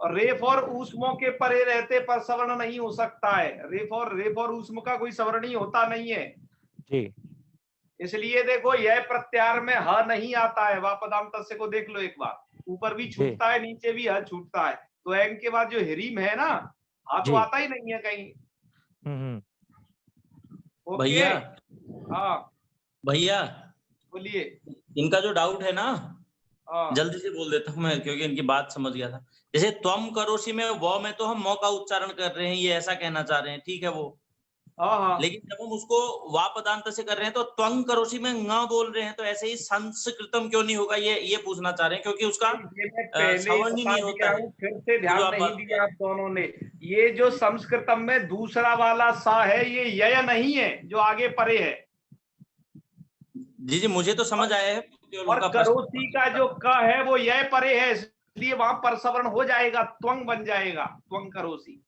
रेफ और ऊष्मों के परे रहते पर सवर्ण नहीं हो सकता है। रेफ और ऊष्म का कोई सवर्ण ही होता नहीं है जी। इसलिए देखो यह प्रत्याहार में ह नहीं आता है। वापदांतस्य को देख लो एक बार, ऊपर भी छूटता है नीचे भी ह छूटता है, तो एंग के बाद जो ह्रीम है ना, तो आता ही नहीं है कहीं। भैया, हाँ भैया बोलिए। इनका जो डाउट है ना, जल्दी से बोल देता हूँ मैं, क्योंकि इनकी बात समझ गया था। जैसे त्वम करोषि में व में तो हम म का उच्चारण कर रहे हैं, ये ऐसा कहना चाह रहे हैं, ठीक है वो। लेकिन जब हम उसको वापदांत से कर रहे हैं तो त्वं करोषि में ङ बोल रहे हैं, तो ऐसे ही संस्कृतम क्यों नहीं होगा, ये पूछना चाह रहे हैं, क्योंकि उसका श्रवण ही नहीं होता है। फिर से ध्यान नहीं दिया आप दोनों ने। ये जो संस्कृतम में दूसरा वाला सा है, ये यय नहीं है जो आगे परे है। जी, मुझे तो समझ आया है। और करोसी का जो क है वो यय परे है, इसलिए वहां पर सवर्ण हो जाएगा, त्वंग बन जाएगा, त्वंग करोसी।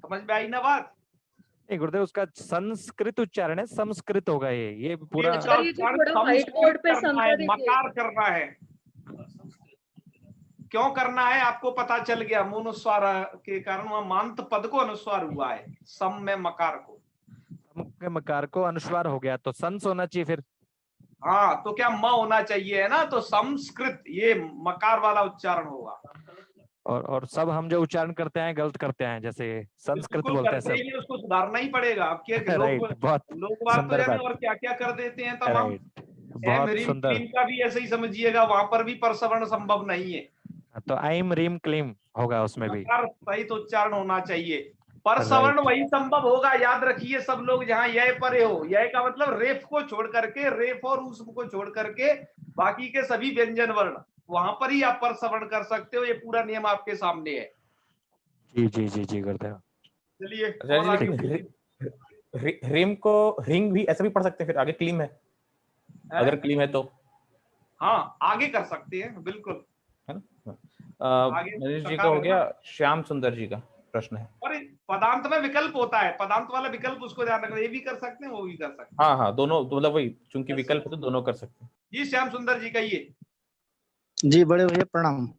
समझ में आई ना बात? नहीं गुरुदेव, उसका संस्कृत उच्चारण है, संस्कृत होगा ये पूरा। मकार करना है। क्यों करना है आपको पता चल गया, मोनुस्वार के कारण वहां मांत पद को अनुस्वार हुआ है, सम में मकार को, मकार को अनुस्वार हो गया, तो संस होना चाहिए फिर। हाँ, तो क्या म होना चाहिए, है ना, तो संस्कृत ये मकार वाला उच्चारण होगा। और सब हम जो उच्चारण करते हैं गलत करते हैं, जैसे संस्कृत बोलते हैं सब, उसको सुधारना ही पड़ेगा। आपके लोग बात और क्या क्या कर देते हैं तमाम। बहुत सुंदर का भी ऐसे ही समझिएगा, वहां पर भी परसवर्ण संभव नहीं है, तो ऐम रीम क्लीम होगा, उसमें भी सही तो उच्चारण होना चाहिए। परसवर्ण वही संभव होगा, याद रखिए सब लोग, जहाँ यह परे हो। यह का मतलब रेफ को छोड़ करके, रेफ और ऊष्म को छोड़ करके बाकी के सभी व्यंजन वर्ण, वहां पर ही आप परसवर्ण कर सकते हो। ये पूरा नियम आपके सामने है। जी जी जी जी गुरुदेव। चलिए, रिम को रिंग भी ऐसा भी पढ़ सकते हैं, फिर आगे क्लीम है, अगर क्लीम है तो। हाँ, आगे कर सकते हैं, बिल्कुल है ना। मनीष जी का हो गया, श्याम सुंदर जी का प्रश्न है। अरे पदांत में विकल्प होता है, पदांत वाला विकल्प उसको ध्यान रखना, ये भी कर सकते हैं वो भी कर सकते हैं। हाँ हाँ दोनों, मतलब वही, चूंकि विकल्प है तो दोनों कर सकते हैं। जी श्याम सुंदर जी कहिए। जी बड़े भैया प्रणाम।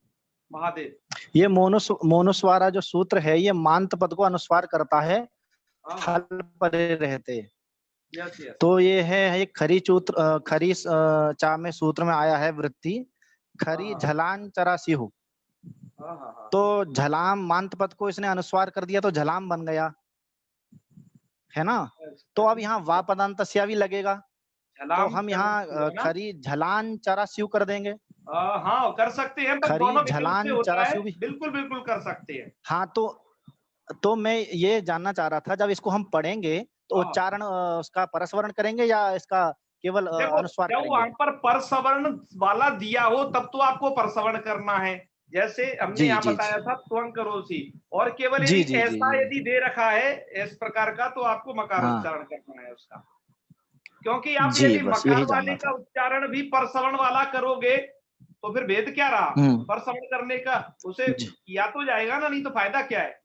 महादेव। ये मोनुस्वारा जो सूत्र है ये मांत पद को अनुस्वार करता है, हल परे रहते। Yes yes. तो ये है एक खरी चा में सूत्र में आया है वृत्ति खरी झलान चरासी हो। तो झलाम मांत पद को इसने अनुस्वार कर दिया तो झलाम बन गया है ना। तो अब यहाँ वा पदांतस्या भी लगेगा, तो हम यहाँ खरी झलान चरास्यु कर देंगे। हाँ कर सकते हैं, पर दोनों झलान विकल्प से होता है। भी बिल्कुल बिल्कुल कर सकते हैं। हाँ तो मैं ये जानना चाह रहा था, जब इसको हम पढ़ेंगे तो उच्चारण उसका परस्वरण करेंगे या इसका केवल अनुस्वार जब करेंगे? वहां पर परसवर्ण वाला दिया हो तब तो आपको परसवर्ण करना है, जैसे हमने यहाँ बताया था त्वं करोसी, और केवल यदि ऐसा यदि दे रखा है इस प्रकार का तो आपको मकार उच्चारण करना है उसका, क्योंकि आप यदि मकार वाले का उच्चारण भी परसवर्ण वाला करोगे तो फिर भेद क्या रहा परसवर्ण करने का, उसे किया तो जाएगा ना, नहीं तो फायदा क्या है।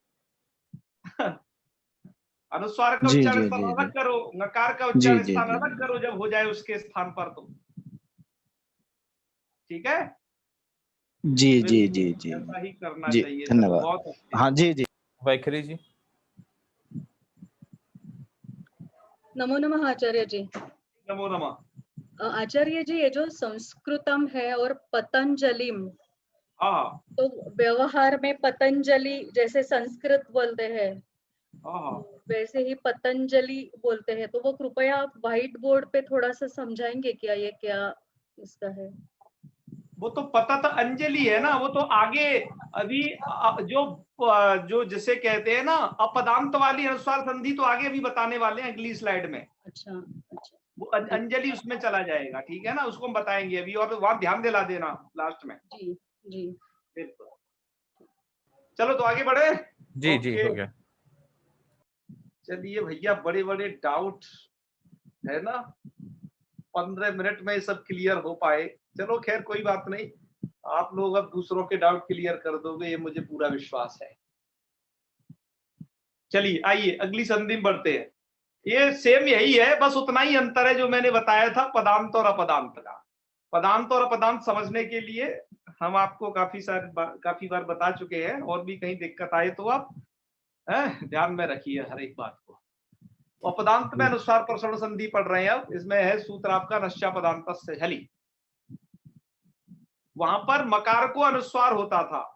अनुस्वार का उच्चारण स्थान अलग करो, नकार का उच्चारण स्थान अलग करो जब हो जाए उसके स्थान पर, तो ठीक है। जी जी जी जी ऐसा ही करना जी, चाहिए। धन्यवाद। हाँ जी जी वैखरी जी। नमो नमः आचार्य जी। नमो नमः। आचार्य जी ये जो संस्कृतम है और पतंजलिम, तो व्यवहार में पतंजलि जैसे संस्कृत बोलते हैं वैसे ही पतंजलि बोलते हैं, तो वो कृपया आप व्हाइट बोर्ड पे थोड़ा सा समझाएंगे क्या, ये क्या इसका है? वो तो पता था अंजलि है ना, वो तो आगे अभी जो जिसे कहते हैं ना अपदांत वाली अनुस्वार संधि तो आगे अभी बताने वाले हैं अगली स्लाइड में। अच्छा अच्छा, वो अंजलि उसमें चला जाएगा, ठीक है ना, उसको हम बताएंगे अभी, और वहां ध्यान दिला देना लास्ट में। जी जी बिल्कुल। चलो तो आगे बढ़े। जी जी हो गया। चलिए भैया, बड़े बड़े डाउट है ना, 15 मिनट में सब क्लियर हो पाए। चलो खैर कोई बात नहीं, आप लोग अब दूसरों के डाउट क्लियर कर दोगे ये मुझे पूरा विश्वास है। चलिए आइए अगली संधि में बढ़ते हैं। ये सेम यही है, बस उतना ही अंतर है जो मैंने बताया था पदांत और अपदांत का। पदांत और अपदांत समझने के लिए हम आपको काफी बार बता चुके हैं, और भी कहीं दिक्कत आए तो आप ध्यान में रखिए हर एक बात को। अपदांत में अनुस्वार प्रसरण संधि पढ़ रहे हैं अब, इसमें है सूत्र आपका नश्या पदांतस्य झलि। वहां पर मकार को अनुस्वार होता था,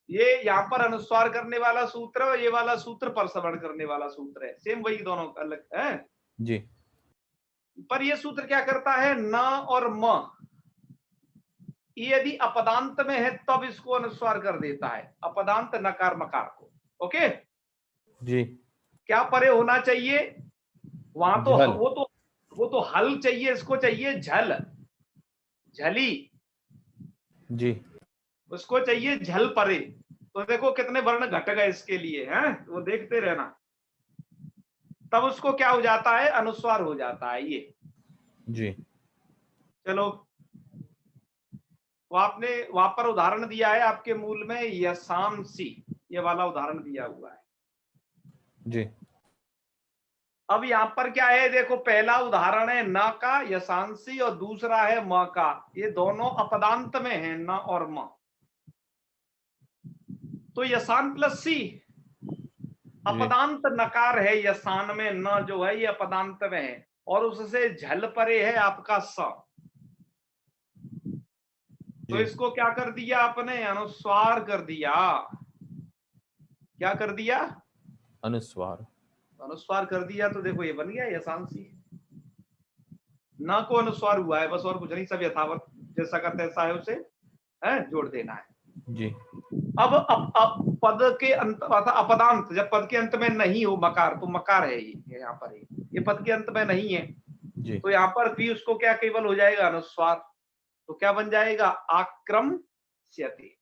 ये यहाँ पर अनुस्वार करने वाला सूत्र है, ये वाला सूत्र परसवर्ण करने वाला सूत्र है, सेम वही दोनों अलग है जी। पर ये सूत्र क्या करता है, न और म यदि अपदांत में है तब इसको अनुस्वार कर देता है, अपदांत नकार मकार को। ओके जी। क्या परे होना चाहिए वहां तो वो तो हल चाहिए, इसको चाहिए झल, झली जी, उसको चाहिए झल परे। तो देखो कितने वर्ण घट गए इसके लिए हैं, वो देखते रहना, तब उसको क्या हो जाता है, अनुस्वार हो जाता है ये जी। चलो वो आपने वहां पर उदाहरण दिया है आपके मूल में, यशांसी, ये वाला उदाहरण दिया हुआ है जी। अब यहाँ पर क्या है, देखो पहला उदाहरण है न का यशांसी और दूसरा है म का, ये दोनों अपदांत में है न और म। तो यशान प्लस सी अपदांत नकार है, यशान में न जो है ये अपदांत में है, और उससे झल परे है आपका स। तो इसको क्या कर दिया आपने, अनुस्वार कर दिया। क्या कर दिया, अनुस्वार। अनुस्वार कर दिया, तो देखो ये बन गया यशांसी, न को अनुस्वार हुआ है बस, और कुछ नहीं, सब यथावत जैसा का तैसा है उसे जोड़ देना है जी। अब पद के अंत अपदांत, जब पद के अंत में नहीं हो मकार, तो मकार है ये यहाँ पर, ये पद के अंत में नहीं है जी। तो यहाँ पर भी उसको क्या केवल हो जाएगा अनुस्वार, तो क्या बन जाएगा, आक्रम्स्यते।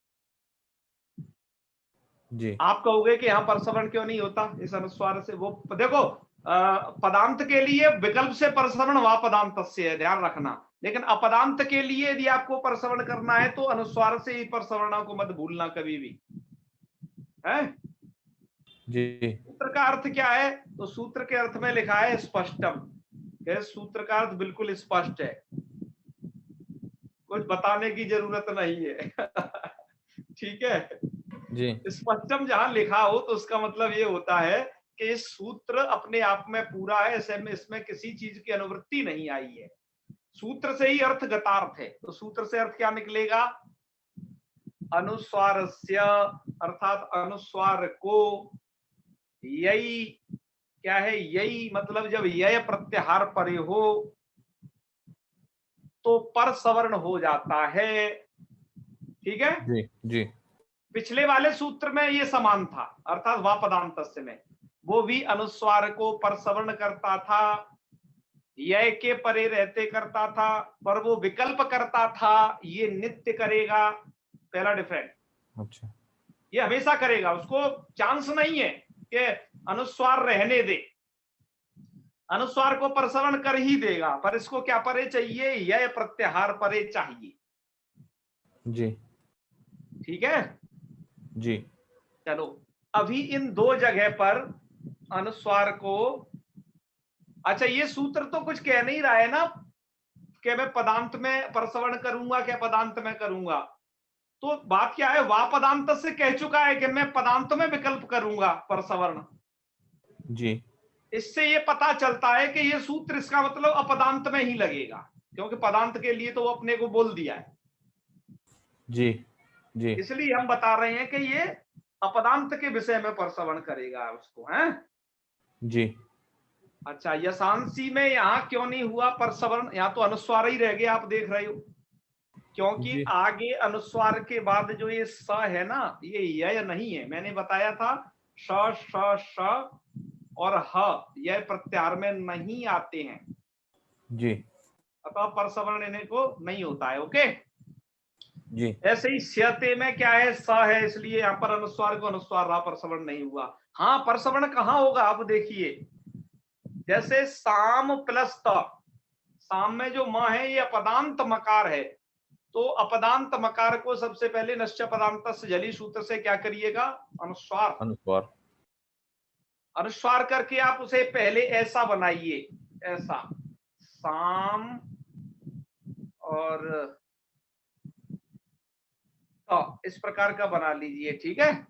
जी। आप कहोगे कि यहाँ पर परसवर्ण क्यों नहीं होता इस अनुस्वार से, वो देखो पदांत के लिए विकल्प से परसवर्ण वा पदांतस्य है, ध्यान रखना, लेकिन अपदांत के लिए यदि आपको परसवर्ण करना है तो अनुस्वार से ही परसवर्ण को मत भूलना कभी भी है। जी। सूत्र का अर्थ क्या है? तो सूत्र के अर्थ में लिखा है स्पष्टम। सूत्र का अर्थ बिल्कुल स्पष्ट है, कुछ बताने की जरूरत नहीं है। ठीक है जी। स्पष्टम जहां लिखा हो तो उसका मतलब ये होता है कि इस सूत्र अपने आप में पूरा है, ऐसे में इसमें किसी चीज की अनुवृत्ति नहीं आई है। सूत्र से ही अर्थ गतार्थ है। तो सूत्र से अर्थ क्या निकलेगा? अनुस्वारस्य, अर्थात अनुस्वार को, यही क्या है? यही मतलब जब यय प्रत्याहार परे हो तो पर सवर्ण हो जाता है। ठीक है जी। जी। पिछले वाले सूत्र में ये समान था, अर्थात वा पदांतस्य में वो भी अनुस्वार को पर सवर्ण करता था, यय के परे रहते करता था, पर वो विकल्प करता था, ये नित्य करेगा। पहला डिफरेंट। अच्छा। ये हमेशा करेगा, उसको चांस नहीं है कि अनुस्वार रहने दे, अनुस्वार को परसवर्ण कर ही देगा, पर इसको क्या परे चाहिए? यह प्रत्याहार परे चाहिए। जी। ठीक है जी। चलो अभी इन दो जगह पर अनुस्वार को, अच्छा ये सूत्र तो कुछ कह नहीं रहा है ना कि मैं पदांत में परसवर्ण करूंगा क्या पदांत में करूंगा। तो बात क्या है? वा पदांत से कह चुका है कि मैं पदांत में विकल्प करूंगा परसवर्ण। जी। इससे ये पता चलता है कि ये सूत्र इसका मतलब अपदांत में ही लगेगा, क्योंकि पदांत के लिए तो वो अपने को बोल दिया है। जी। जी। इसलिए हम बता रहे हैं कि ये अपदांत के विषय में परसवर्ण करेगा उसको, हैं? जी। अच्छा यशांसी में यहाँ क्यों नहीं हुआ परसवर्ण? यहाँ तो अनुस्वार ही रह गया, आप देख रहे हो, क्योंकि जी। आगे अनुस्वार के बाद जो ये स है ना, ये यय नहीं है। मैंने बताया था श श श और ह यह प्रत्याहार में नहीं आते हैं, जी। अतः परसवर्ण इन्हें को नहीं होता है। ओके जी। ऐसे ही स्यते में क्या है? स है, इसलिए यहाँ पर अनुस्वार को अनुस्वार रहा, परसवर्ण नहीं हुआ। हाँ परसवर्ण कहाँ होगा? आप देखिए, जैसे साम प्लस त, साम में जो म है ये अपदांत मकार है, तो अपदांत मकार को सबसे पहले नश्च पदांतस्य जली सूत्र से क्या करिएगा? अनुस्वार। अनुस्वार। अनुस्वार करके आप उसे पहले ऐसा बनाइए, ऐसा साम और इस प्रकार का बना लीजिए। ठीक है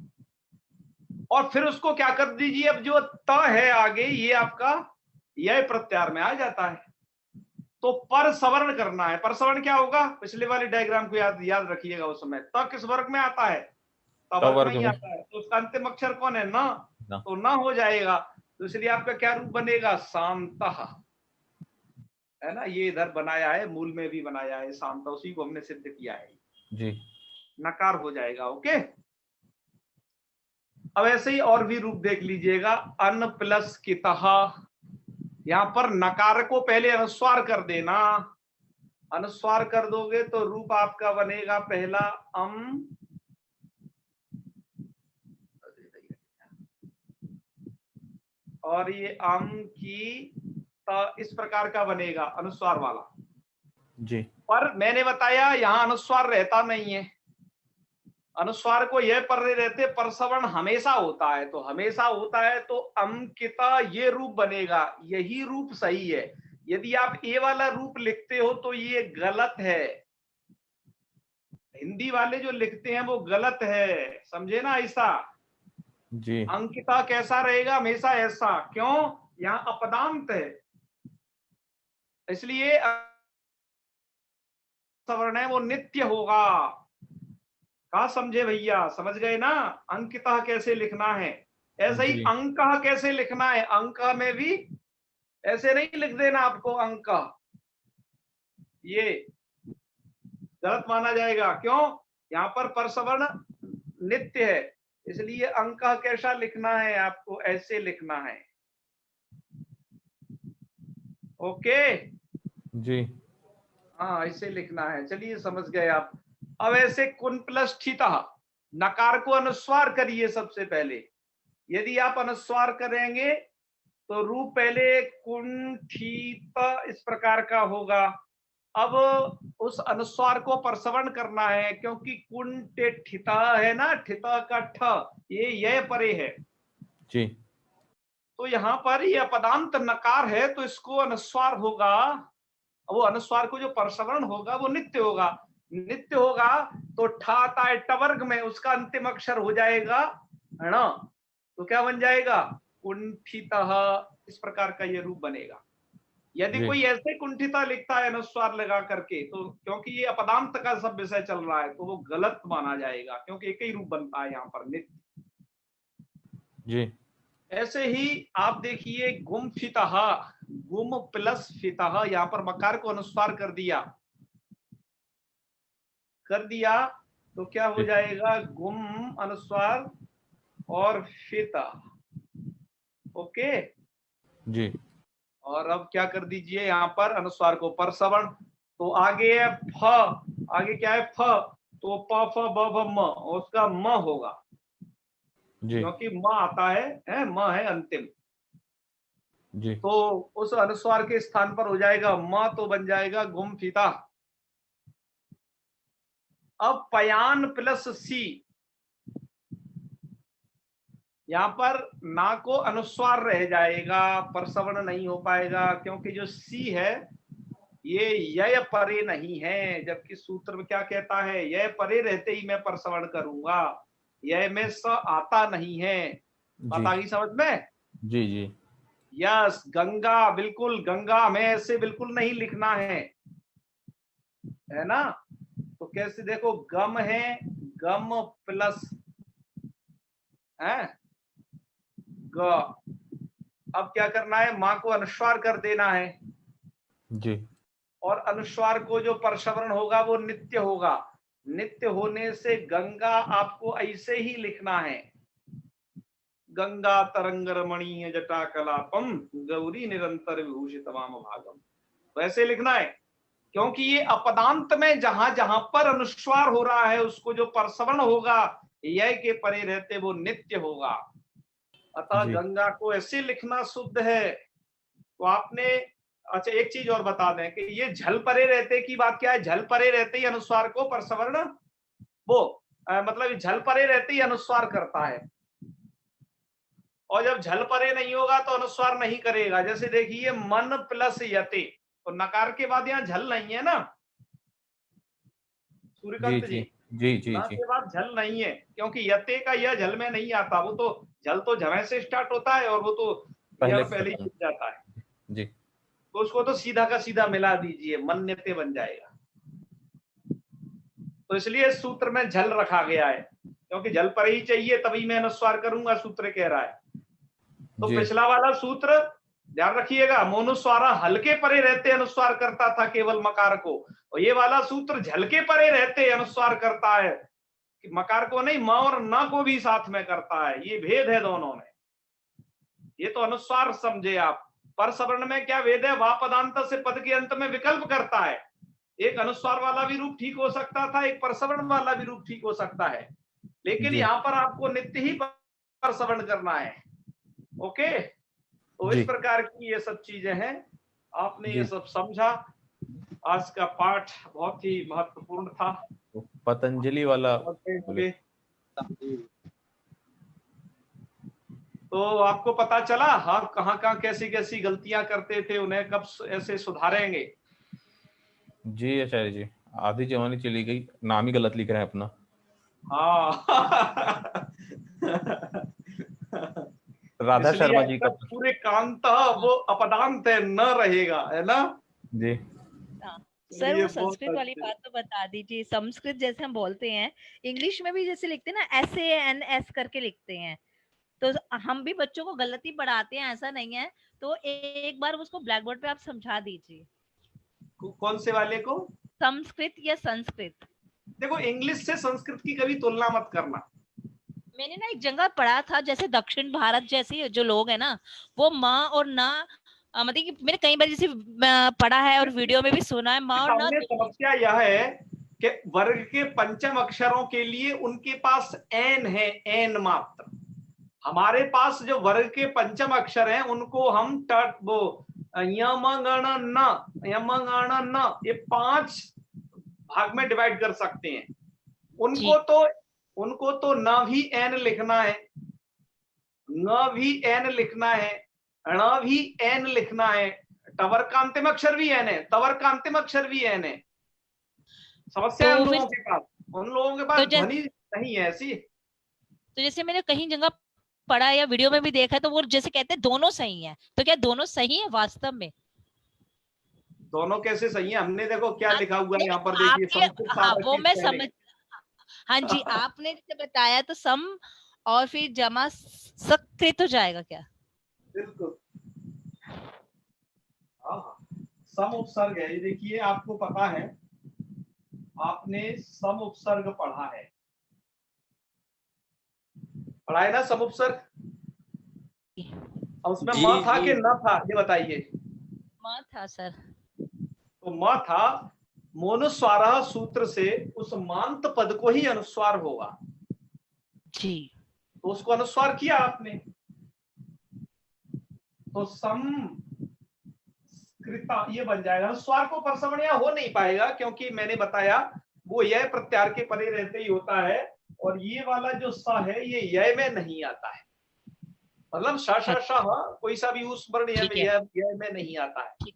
और फिर उसको क्या कर दीजिए? अब जो त है आगे ये आपका यह प्रत्याहार में आ जाता है, तो पर सवर्ण करना है। पर सवर्ण क्या होगा? पिछले वाले डायग्राम को याद रखिएगा। उस समय त किस वर्ग में आता है? त वर्ग में ही आता है। तो उसका अंतिम अक्षर कौन है? न। तो न हो जाएगा, तो इसलिए आपका क्या रूप बनेगा? शांतः, है ना? ये इधर बनाया है, मूल में भी बनाया है शांत, उसी को हमने सिद्ध किया है जी। नकार हो जाएगा। ओके अब ऐसे ही और भी रूप देख लीजिएगा। अन प्लस कितः, यहां पर नकार को पहले अनुस्वार कर देना, अनुस्वार कर दोगे तो रूप आपका बनेगा पहला अम, और ये अम की इस प्रकार का बनेगा अनुस्वार वाला। जी। पर मैंने बताया यहां अनुस्वार रहता नहीं है, अनुस्वार को यह पर रहते, परसवर्ण हमेशा होता है। तो हमेशा होता है तो अमकिता ये रूप बनेगा, यही रूप सही है। यदि आप ए वाला रूप लिखते हो तो ये गलत है, हिंदी वाले जो लिखते हैं वो गलत है, समझे ना? ऐसा जी। अंकिता कैसा रहेगा? हमेशा ऐसा। क्यों? यहाँ अपदांत है, इसलिए सवर्ण है वो नित्य होगा। कहा समझे भैया? समझ गए ना? अंकिता कैसे लिखना है, ऐसे ही अंक कैसे लिखना है। अंक में भी ऐसे नहीं लिख देना आपको अंक, ये गलत माना जाएगा। क्यों? यहाँ पर परसवर्ण नित्य है, इसलिए अंक कैसा लिखना है? आपको ऐसे लिखना है। ओके जी। हाँ ऐसे लिखना है। चलिए समझ गए आप। अब ऐसे कुन प्लस ठिता, नकार को अनुस्वार करिए सबसे पहले। यदि आप अनुस्वार करेंगे तो रूप पहले कुंठित इस प्रकार का होगा। अब उस अनुस्वार को परसवर्ण करना है, क्योंकि कुंठिता है ना, ठिता का ठ ये परे है, जी। तो यहाँ पर ये अपदांत नकार है, तो इसको अनुस्वार होगा, वो अनुस्वार को जो परसवर्ण होगा वो नित्य होगा। नित्य होगा तो ठा आता है टवर्ग में, उसका अंतिम अक्षर हो जाएगा, है ना, तो क्या बन जाएगा, कुंठितः। इस प्रकार का ये रूप बनेगा। यदि कोई ऐसे कुंठिता लिखता है अनुस्वार लगा करके, तो क्योंकि ये अपदांत का सब विषय चल रहा है, तो वो गलत माना जाएगा, क्योंकि एक ही रूप बनता है यहाँ पर, नित्य। जी। ऐसे ही आप देखिए गुम फितः, गुम प्लस फितः, यहाँ पर मकार को अनुस्वार कर दिया तो क्या हो जाएगा, गुम अनुस्वार और फिता। ओके जी। और अब क्या कर दीजिए, यहाँ पर अनुस्वार को परसवर्ण, तो आगे है फ, आगे क्या है फ, तो प फ ब भ म, उसका म होगा, क्योंकि म आता है म है अंतिम। जी। तो उस अनुस्वार के स्थान पर हो जाएगा म, तो बन जाएगा गुम फिता। अब पयान प्लस सी, यहाँ पर ना को अनुस्वार रह जाएगा, परसवर्ण नहीं हो पाएगा, क्योंकि जो सी है ये यय परे नहीं है, जबकि सूत्र में क्या कहता है, यय परे रहते ही मैं परसवर्ण करूंगा, यय में स आता नहीं है। बात आ गई समझ में? जी जी। यस, गंगा, बिल्कुल गंगा हमें ऐसे बिल्कुल नहीं लिखना है ना। तो कैसे देखो, गम है, गम प्लस है ग, अब क्या करना है, मां को अनुस्वार कर देना है जी। और अनुस्वार को जो परसवर्ण होगा वो नित्य होगा। नित्य होने से गंगा आपको ऐसे ही लिखना है, गंगा तरंग रमणीय जटा कलापम गौरी निरंतर विभूषित वाम भागम, वैसे लिखना है, क्योंकि ये अपदांत में जहां जहां पर अनुस्वार हो रहा है उसको जो परसवर्ण होगा यय के परे रहते वो नित्य होगा। अतः गंगा को ऐसे लिखना शुद्ध है। तो आपने, अच्छा एक चीज और बता दें कि ये झल परे रहते की बात क्या है, झल परे रहते ही अनुस्वार को परसवर्ण वो मतलब झल परे रहते ही अनुस्वार करता है, और जब झल परे नहीं होगा तो अनुस्वार नहीं करेगा। जैसे देखिए मन प्लस यते, तो नकार के बाद यहाँ झल नहीं है ना सूर्यकांत जी, जी जी ना जी। के बाद झल नहीं है, क्योंकि यते का यह झल में नहीं आता, वो तो झल तो झवे से स्टार्ट होता है और वो तो पहले ही जाता है जी। तो उसको तो सीधा का सीधा मिला दीजिए, मन्यते बन जाएगा। तो इसलिए सूत्र में झल रखा गया है, क्योंकि झल पर ही चाहिए तभी मैं अनुस्वार करूंगा, सूत्र कह रहा है। तो पिछला वाला सूत्र ध्यान रखिएगा, मोनुस्वारा हल्के परे रहते अनुस्वार करता था केवल मकार को, और ये वाला सूत्र झलके परे रहते अनुस्वार करता है, कि मकार को नहीं, म और न को भी साथ में करता है। ये भेद है दोनों में, ये तो अनुस्वार समझे आप। परसवर्ण में क्या भेद है, वा पदांत से पद के अंत में विकल्प करता है, एक अनुस्वार वाला भी रूप ठीक हो सकता था, एक परसवर्ण वाला भी रूप ठीक हो सकता है, लेकिन यहाँ पर आपको नित्य ही परसवर्ण करना है। ओके, तो इस प्रकार की ये सब चीजें हैं, आपने ये सब समझा। आज का पाठ बहुत ही महत्वपूर्ण था, पतंजलि वाला। तो आपको पता चला आप कहाँ कहाँ कैसी कैसी गलतियां करते थे, उन्हें कब ऐसे सुधारेंगे। जी आचार्य जी, आधी जवानी चली गई, नाम ही गलत लिख रहे हैं अपना। हाँ राधा शर्मा जी का पूरे कांता वो अपदांत है न रहेगा, है ना जी। सर वो संस्कृत वाली बात तो बता दीजिए, संस्कृत जैसे हम बोलते हैं, इंग्लिश में भी जैसे लिखते हैं ना SANS करके लिखते हैं, तो हम भी बच्चों को गलती पढ़ाते हैं, ऐसा नहीं है। तो एक बार उसको ब्लैक बोर्ड पे आप समझा दीजिए। कौन से वाले को? संस्कृत या संस्कृत। देखो इंग्लिश से संस्कृत की कभी तुलना मत करना। मैंने ना एक जगह पढ़ा था, जैसे दक्षिण भारत जैसे जो लोग है ना, वो माँ और ना, मतलब कि मैंने कई बार जैसे पढ़ा है और वीडियो में भी सुना है, माँ और ना। समस्या यह है कि वर्ग के पंचम अक्षरों के लिए उनके पास एन है, एन मात्र। हमारे पास जो वर्ग के पंचम अक्षर हैं उनको हम वो यमगण न ये 5 भाग में डिवाइड कर सकते हैं। उनको तो न भी एन लिखना है, न भी एन लिखना है, ण भी एन लिखना है, टवर का अंतिम अक्षर भी एन है, तवर का अंतिम अक्षर भी एन है। समस्या है उन लोगों के पास, उन लोगों के पास ध्वनि नहीं है ऐसी। तो जैसे मैंने कहीं जगह पढ़ा या वीडियो में भी देखा, तो वो जैसे कहते हैं दोनों सही हैं, तो क्या दोनों सही है वास्तव में? दोनों कैसे सही है? हमने देखो क्या लिखा हुआ है यहाँ पर, देखिए हाँ वो मैं समझ, हाँ जी आपने जैसे बताया तो सम और फिर जमा सकृत हो जाएगा क्या? बिल्कुल सम उपसर्ग है। ये देखिए आपको पता है, आपने सम उपसर्ग पढ़ा है ना सम उपसर्ग? उसमें म था कि न था, ये बताइए। म था सर। तो म था, मोनुस्वार सूत्र से उस मांत पद को ही अनुस्वार होगा जी, तो उसको अनुस्वार किया आपने, तो सम कृता ये बन जाएगा। अनुस्वार को परसवणिया हो नहीं पाएगा, क्योंकि मैंने बताया वो यह प्रत्यार के परे रहते ही होता है, और ये वाला जो स है ये य में नहीं आता है, मतलब श कोई सा भी उस वर्ण य में नहीं आता है।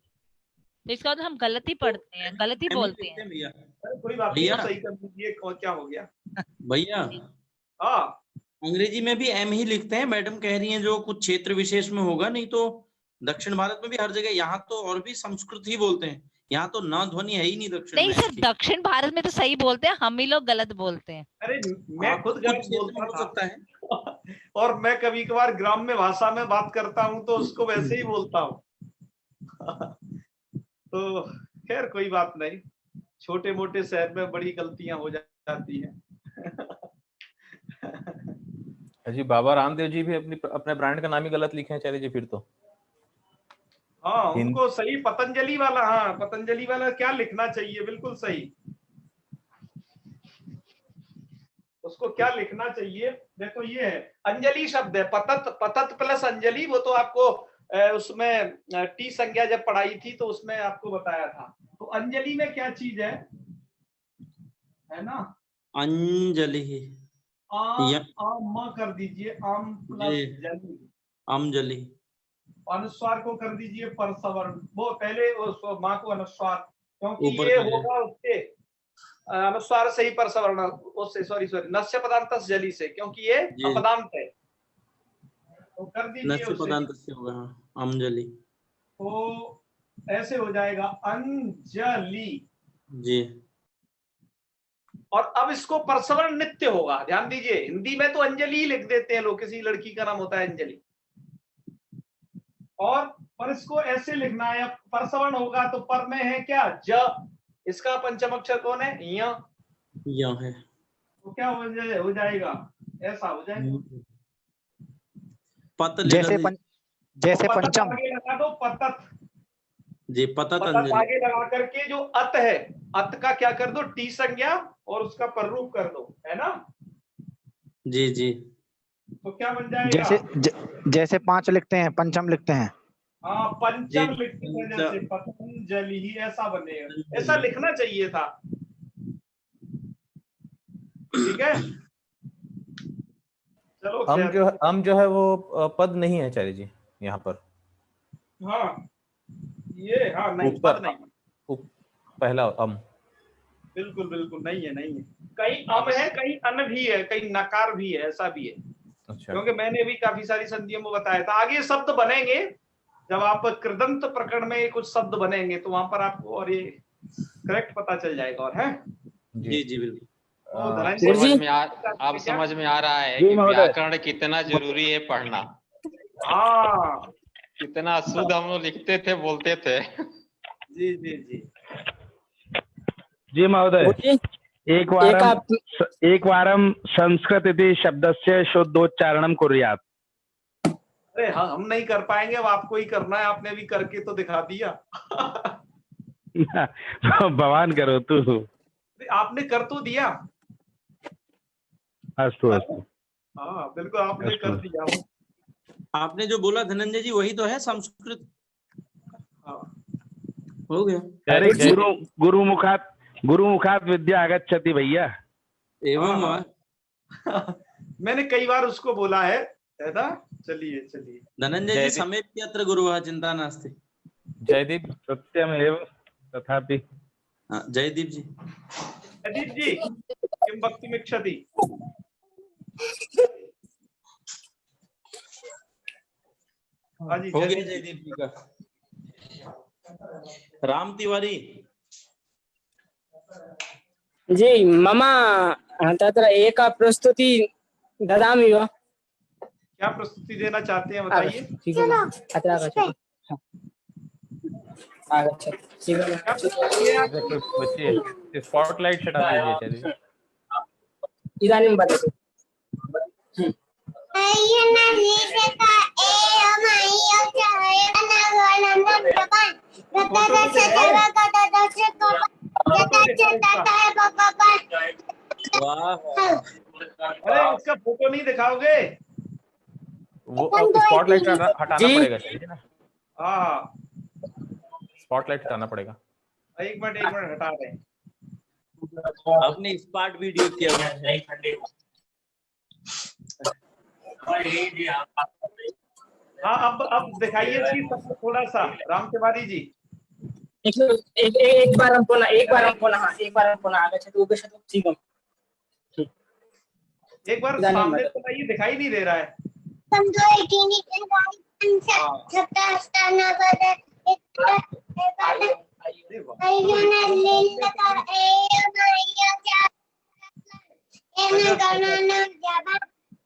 तो इसका मतलब हम गलती पढ़ते हैं, गलती बोलते हैं। कोई बात नहीं, सही कर दीजिए, क्या हो गया भैया? हाँ अंग्रेजी में भी एम ही लिखते हैं, मैडम कह रही हैं जो कुछ क्षेत्र विशेष में होगा, नहीं तो दक्षिण भारत में भी हर जगह, यहाँ तो और भी संस्कृत ही बोलते हैं, यहाँ तो न ध्वनि है ही नहीं दक्षिण नहीं सर, दक्षिण भारत में तो सही बोलते हैं, हम ही लोग गलत बोलते हैं। अरे मैं खुद गलत बोलता हो सकता है और मैं कभी कभार ग्राम्य भाषा में बात करता हूँ तो उसको वैसे ही बोलता हूँ तो खैर कोई बात नहीं, छोटे मोटे शहर में बड़ी गलतियां हो जाती हैं जी बाबा रामदेव जी भी अपने ब्रांड का नाम ही गलत लिखे हैं चार्य जी फिर तो। हाँ उनको सही पतंजलि वाला, हाँ पतंजलि वाला क्या लिखना चाहिए, बिल्कुल सही, उसको क्या लिखना चाहिए? देखो ये है अंजलि शब्द है, पतत, पतत प्लस अंजलि, वो तो आपको उसमें टी संज्ञा जब पढ़ाई थी तो उसमें आपको बताया था। तो अंजलि में क्या चीज है ना? अंजलि आम कर दीजिए, आम प्लस जली, अमजलि, अनुस्वार को कर दीजिए परसवर्ण, वो पहले माँ को अनुस्वार, क्योंकि ये होगा उसके अनुस्वार से ही परसवर्ण, उससे सॉरी नस्य पदांत जली से, क्योंकि ये अपदांत है, तो कर दीजिए नस्य पदांत से होगा अमजलि, तो ऐसे हो जाएगा अंजलि जी। और अब इसको परसवर्ण नित्य होगा, ध्यान दीजिए, हिंदी में तो अंजलि लिख देते हैं लोग, किसी लड़की का नाम होता है अंजलि, और पर इसको ऐसे लिखना है, परसवर्ण होगा तो पर में है क्या ज, इसका पंचम अक्षर कौन है? य है, तो क्या हो जाएगा? ऐसा हो जाएगा पत, जैसे पंचम आगे लगा दो पतत जी, पतत आगे लगा करके जो अत है, अत का क्या कर दो टी संज्ञा और उसका पररूप कर दो, है ना? जी जी, तो क्या बन जाएगा? जैसे पांच लिखते हैं पंचम लिखते हैं, हाँ पंचम लिखते हैं, जैसे पतंजलि ही, ऐसा बनेगा, ऐसा लिखना चाहिए था, ठीक है? चलो हम जो है वो पद नहीं है चार्य जी यहाँ पर। हाँ ये हाँ नहीं पद नहीं, पहला अम बिल्कुल बिल्कुल नहीं है, नहीं है, कहीं अम है, कहीं अन भी है, कहीं नकार भी है, ऐसा भी है। अच्छा। क्योंकि मैंने भी काफी सारी संधियों में बताया था, आगे शब्द बनेंगे जब आप कृदंत प्रकरण में कुछ शब्द बनेंगे तो वहां पर आपको और ये करेक्ट पता चल जाएगा, और है जी जी बिल्कुल। अब समझ में आ रहा है कि व्याकरण कितना जरूरी है पढ़ना। हाँ कितना शुद्ध हम लोग लिखते थे, बोलते थे। जी जी जी जी महोदय, एक वारम संस्कृत इति शब्दस्य शुद्धोच्चारणं कुर्यात्। अरे हाँ हम नहीं कर पाएंगे, अब आपको ही करना है, आपने भी करके तो दिखा दिया भवान करो तू, आपने कर तो दिया। अस्तु अस्तु, हाँ बिल्कुल आपने कर दिया। आपने जो बोला धनंजय जी वही तो है संस्कृत। हो गया। अरे गुरु मुखात विद्या आगच्छति भैया। एवं मैंने कई बार उसको बोला है है ना। चलिए चलिए। धनंजय जी समेत यत्र गुरुः चिंता नास्ति। जयदीप सत्यमेव तथापि। जयदीप जी। जयदीप जी किम वक्तुमिच्छति? हाँ जी हो गया जयदीप जी का। राम तिवारी जी मम तत्र एका प्रस्तुति ददामि वा? क्या प्रस्तुति देना चाहते हैं बताइए। अत्र आगच्छतु। बच्चे स्पॉटलाइट हटा दीजिए चलिए। इदानीं वदतु। अरे इसका फोटो नहीं दिखाओगे? वो स्पॉटलाइट हटाना पड़ेगा चाहिए ना। हाँ स्पॉटलाइट हटाना पड़ेगा। एक मिनट हटा रहे हैं। आपने स्पार्ट वीडियो किया हुआ है। हाँ अब दिखाइए जी सबको थोड़ा सा। राम तिवारी जी एक बार हम पुनः आगच्छतु उपविशतु। शीघ्रं। एक बार सामने तो नहीं दिखाई नहीं दे रहा है।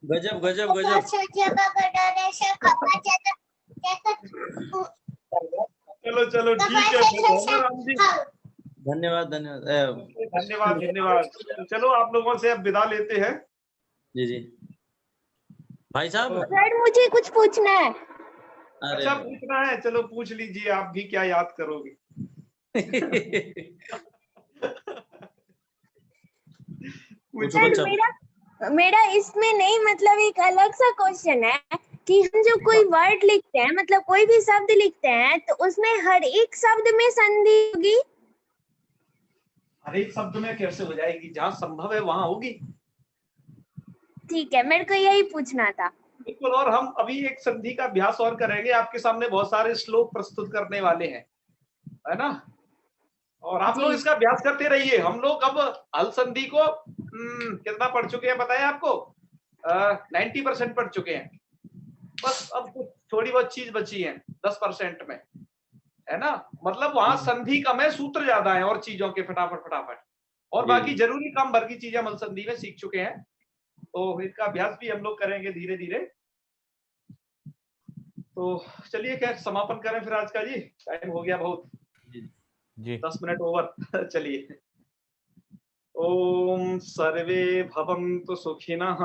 गजब गजब गजब। चलो ठीक है राम जी। धन्यवाद धन्यवाद। चलो आप लोगों से अब विदा लेते हैं। जी भाई साहब। सर मुझे कुछ पूछना है। अच्छा पूछना है, चलो पूछ लीजिए। आप भी क्या याद करोगे। सर मेरा इसमें नहीं, मतलब एक अलग सा क्वेश्चन है कि हम जो कोई वर्ड लिखते हैं, मतलब कोई भी शब्द लिखते हैं, तो उसमें हर एक शब्द में संधि होगी? हर एक शब्द में कैसे हो जाएगी? जहाँ संभव है वहां होगी। ठीक है, मेरे को यही पूछना था। बिल्कुल। और हम अभी एक संधि का अभ्यास और करेंगे। आपके सामने बहुत सारे श्लोक प्रस्तुत करने वाले हैं, है ना। और आप लोग इसका अभ्यास करते रहिए। हम लोग अब हल संधि को कितना पढ़ चुके हैं बताएं आपको? 90% पढ़ चुके हैं। बस अब कुछ थोड़ी बहुत चीज बची है 10% में, है ना। मतलब वहां संधि कम है, सूत्र ज्यादा है और चीजों के फटाफट। और बाकी जरूरी काम भर की चीजें हम हल संधि में सीख चुके हैं। तो इसका अभ्यास भी हम लोग करेंगे धीरे धीरे। तो चलिए क्या समापन करें फिर आज का जी। टाइम हो गया बहुत जी 10 मिनट ओवर। चलिए। ओम सर्वे भवन्तु सुखिनः,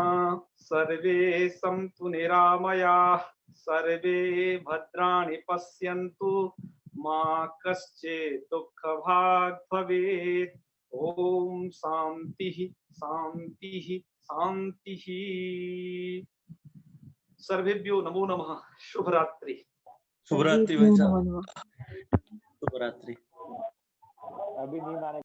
सर्वे सन्तु निरामयाः, सर्वे भद्राणि पश्यन्तु, मा कश्चित् दुःखभाग् भवेत्। ओम शांतिः शांतिः शांतिः। सर्वेभ्यो नमो नमः। शुभ रात्रि। शुभ रात्रि भाई साहब। शुभ रात्रि। अभी नींद आने